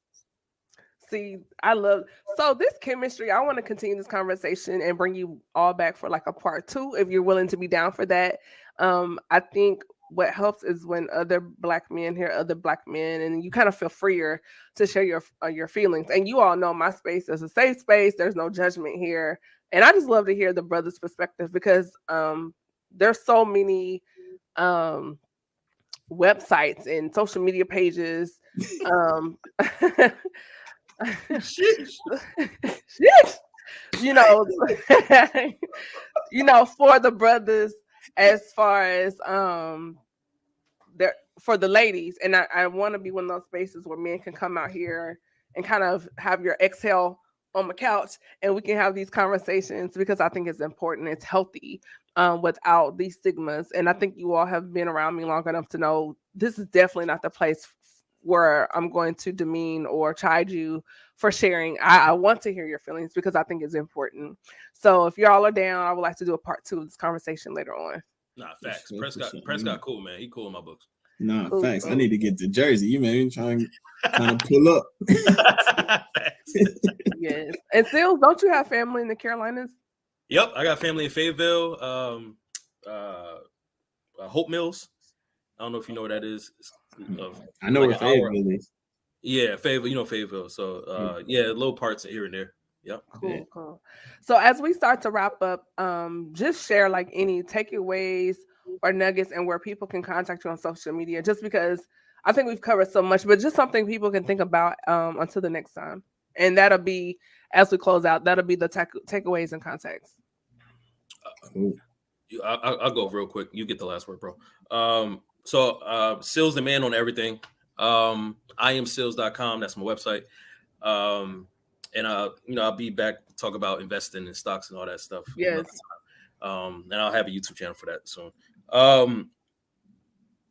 See, so this chemistry, I want to continue this conversation and bring you all back for like a part 2 if you're willing to be down for that. I think what helps is when other Black men hear other Black men, and you kind of feel freer to share your feelings. And you all know my space is a safe space. There's no judgment here. And I just love to hear the brother's perspective because there's so many websites and social media pages. You know, for the brothers, as far as for the ladies, and I want to be one of those spaces where men can come out here and kind of have your exhale on the couch and we can have these conversations because I think it's important. It's healthy without these stigmas. And I think you all have been around me long enough to know this is definitely not the place where I'm going to demean or chide you for sharing. I want to hear your feelings because I think it's important. So if y'all are down, I would like to do a part 2 of this conversation later on. Nah, facts. Prescott cool, man. He cool in my books. Nah, cool, facts. Cool. I need to get to Jersey. You man trying to pull up. Yes. And Sealz, don't you have family in the Carolinas? Yep, I got family in Fayetteville, Hope Mills. I don't know if you know where that is. I know like where Fayetteville is. Yeah, Fayetteville. You know Fayetteville. So yeah, little parts here and there. Yep. Cool. So as we start to wrap up, just share like any takeaways or nuggets and where people can contact you on social media, just because I think we've covered so much, but just something people can think about until the next time. And that'll be, as we close out, that'll be the takeaways and context. I'll go real quick. You get the last word, bro. So Sealz the man on everything. I am Sealz.com. That's my website. And I'll be back to talk about investing in stocks and all that stuff. Yes. And I'll have a YouTube channel for that soon.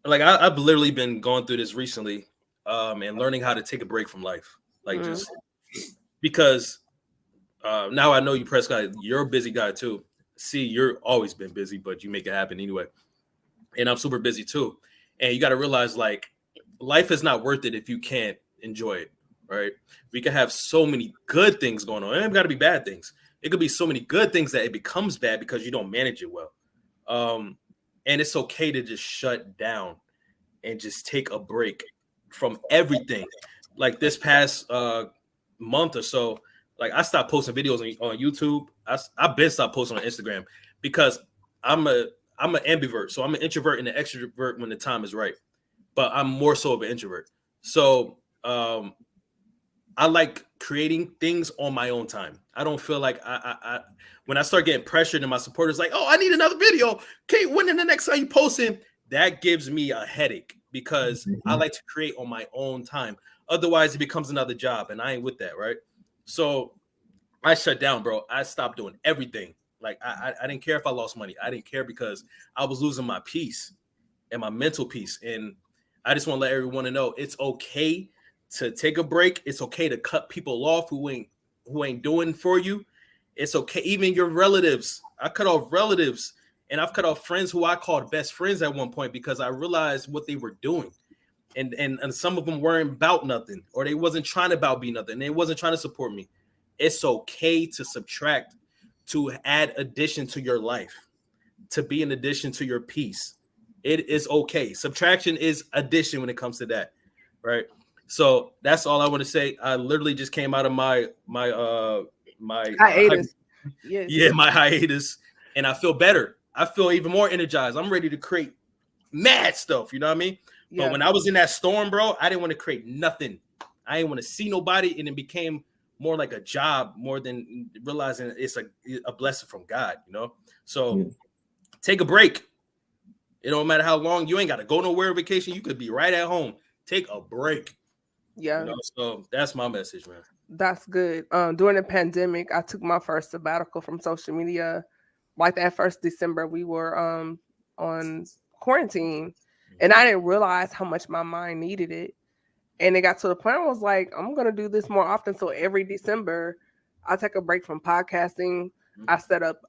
Like I've literally been going through this recently, and learning how to take a break from life. Like just because now I know you, Prescott, you're a busy guy too. See, you're always been busy, but you make it happen anyway. And I'm super busy too. And you got to realize like life is not worth it if you can't enjoy it. Right? We can have so many good things going on. It ain't got to be bad things. It could be so many good things that it becomes bad because you don't manage it well. And it's okay to just shut down and just take a break from everything. Like this past month or so, like I stopped posting videos on YouTube. I've been stopped posting on Instagram because I'm an ambivert. So I'm an introvert and an extrovert when the time is right. But I'm more so of an introvert. So I like creating things on my own time. I don't feel like I when I start getting pressured and my supporters like, oh, I need another video. Okay, when in the next time you posting? That gives me a headache because I like to create on my own time. Otherwise, it becomes another job, and I ain't with that, right? So I shut down, bro. I stopped doing everything. Like I didn't care if I lost money. I didn't care because I was losing my peace and my mental peace. And I just want to let everyone know it's okay to take a break. It's okay to cut people off who ain't doing for you. It's okay. Even your relatives. I cut off relatives and I've cut off friends who I called best friends at one point because I realized what they were doing. and some of them weren't about nothing, or they wasn't trying to be nothing. They wasn't trying to support me. It's okay to subtract, to add addition to your life, to be an addition to your peace. It is okay. Subtraction is addition when it comes to that, right? So that's all I want to say. I literally just came out of my hiatus. My hiatus, and I feel better. I feel even more energized. I'm ready to create mad stuff. You know what I mean? Yeah. But when I was in that storm, bro, I didn't want to create nothing. I didn't want to see nobody, and it became more like a job, more than realizing it's a blessing from God, you know? So take a break. It don't matter how long. You ain't got to go nowhere on vacation. You could be right at home. Take a break. Yeah. You know? So that's my message, man. That's good. During the pandemic, I took my first sabbatical from social media. Like that first December, we were on quarantine, and I didn't realize how much my mind needed it. And it got to the point I was like, I'm going to do this more often. So every December, I take a break from podcasting. I set up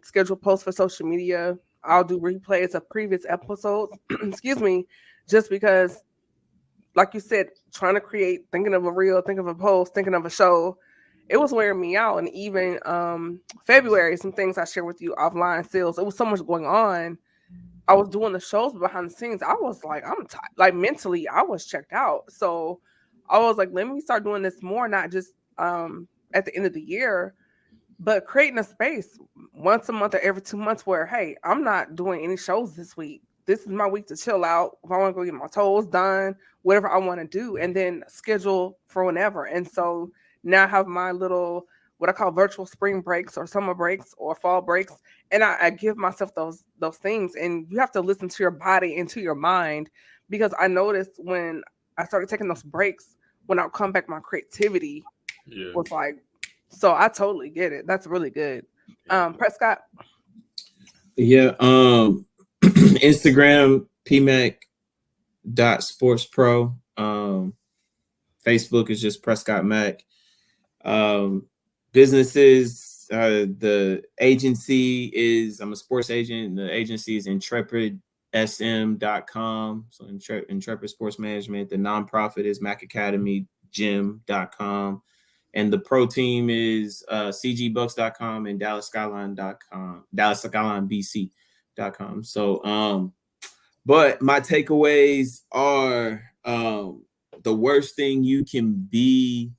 scheduled posts for social media. I'll do replays of previous episodes. Excuse me. Just because, like you said, trying to create, thinking of a reel, thinking of a post, thinking of a show, it was wearing me out. And even February, some things I shared with you offline, Sealz, it was so much going on. I was doing the shows behind the scenes. I was like, I'm tired. Like mentally, I was checked out. So I was like, let me start doing this more, not just at the end of the year, but creating a space once a month or every 2 months where, hey, I'm not doing any shows this week. This is my week to chill out. If I want to go get my toes done, whatever I want to do, and then schedule for whenever. And so now I have my little, what I call virtual spring breaks or summer breaks or fall breaks. And I give myself those things. And you have to listen to your body and to your mind, because I noticed when I started taking those breaks, when I would come back, my creativity was like, so I totally get it. That's really good. Prescott? Yeah. Instagram, pmac.sportspro. Facebook is just Prescott Mack. Businesses, the agency is, I'm a sports agent. The agency is intrepidsm.com. So Intrepid Sports Management. The nonprofit is macacademygym.com. And the pro team is cgbucks.com and DallasSkyline.com, DallasSkylineBC.com. So, but my takeaways are the worst thing you can be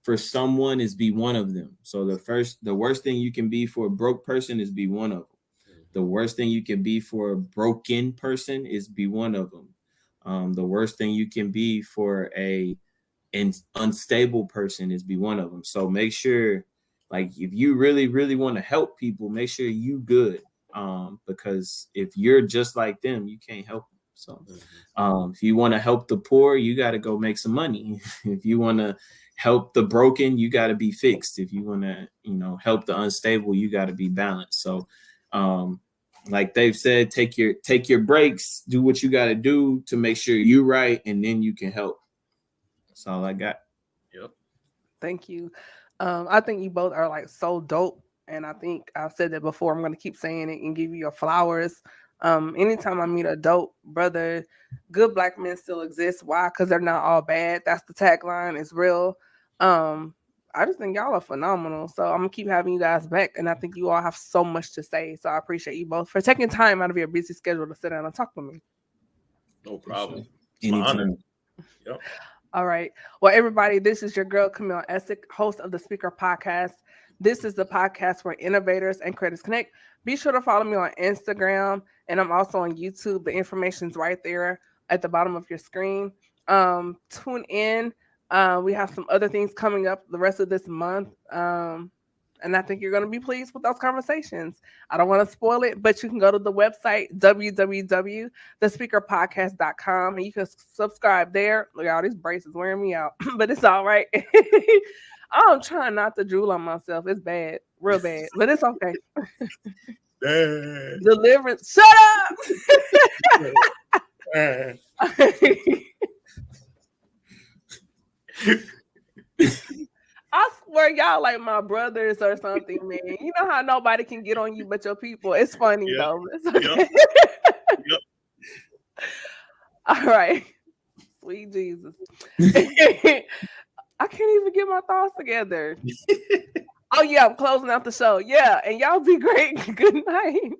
for someone is be one of them. So the worst thing you can be for a broke person is be one of them. The worst thing you can be for a broken person is be one of them. The worst thing you can be for an unstable person is be one of them. So make sure, like, if you really, really want to help people, make sure you good. Because if you're just like them, you can't help them. So if you want to help the poor, you got to go make some money. If you want to help the broken, you got to be fixed. If you want to, help the unstable, you got to be balanced. So, like they've said, take your breaks, do what you got to do to make sure you're right, and then you can help. That's all I got. Yep. Thank you. I think you both are like so dope. And I think I've said that before. I'm going to keep saying it and give you your flowers. Anytime I meet a dope brother, good black men still exist. Why? Because they're not all bad. That's the tagline. It's real. I just think y'all are phenomenal. So I'm going to keep having you guys back. And I think you all have so much to say. So I appreciate you both for taking time out of your busy schedule to sit down and talk with me. No problem. Anytime. Yep. All right. Well, everybody, this is your girl, Camille Essick, host of the Speaker Podcast. This is the podcast where innovators and creators connect. Be sure to follow me on Instagram, and I'm also on YouTube. The information's right there at the bottom of your screen. Tune in. We have some other things coming up the rest of this month. And I think you're going to be pleased with those conversations. I don't want to spoil it, but you can go to the website, www.thespeakerpodcast.com, and you can subscribe there. Look at all these braces wearing me out, but it's all right. I'm trying not to drool on myself. It's bad, real bad, but it's okay. Deliverance. Shut up. I swear y'all like my brothers or something, man. You know how nobody can get on you but your people. It's funny though. It's okay. Yep. All right. Sweet Jesus. I can't even get my thoughts together. Oh yeah, I'm closing out the show. Yeah, and y'all be great. Good night.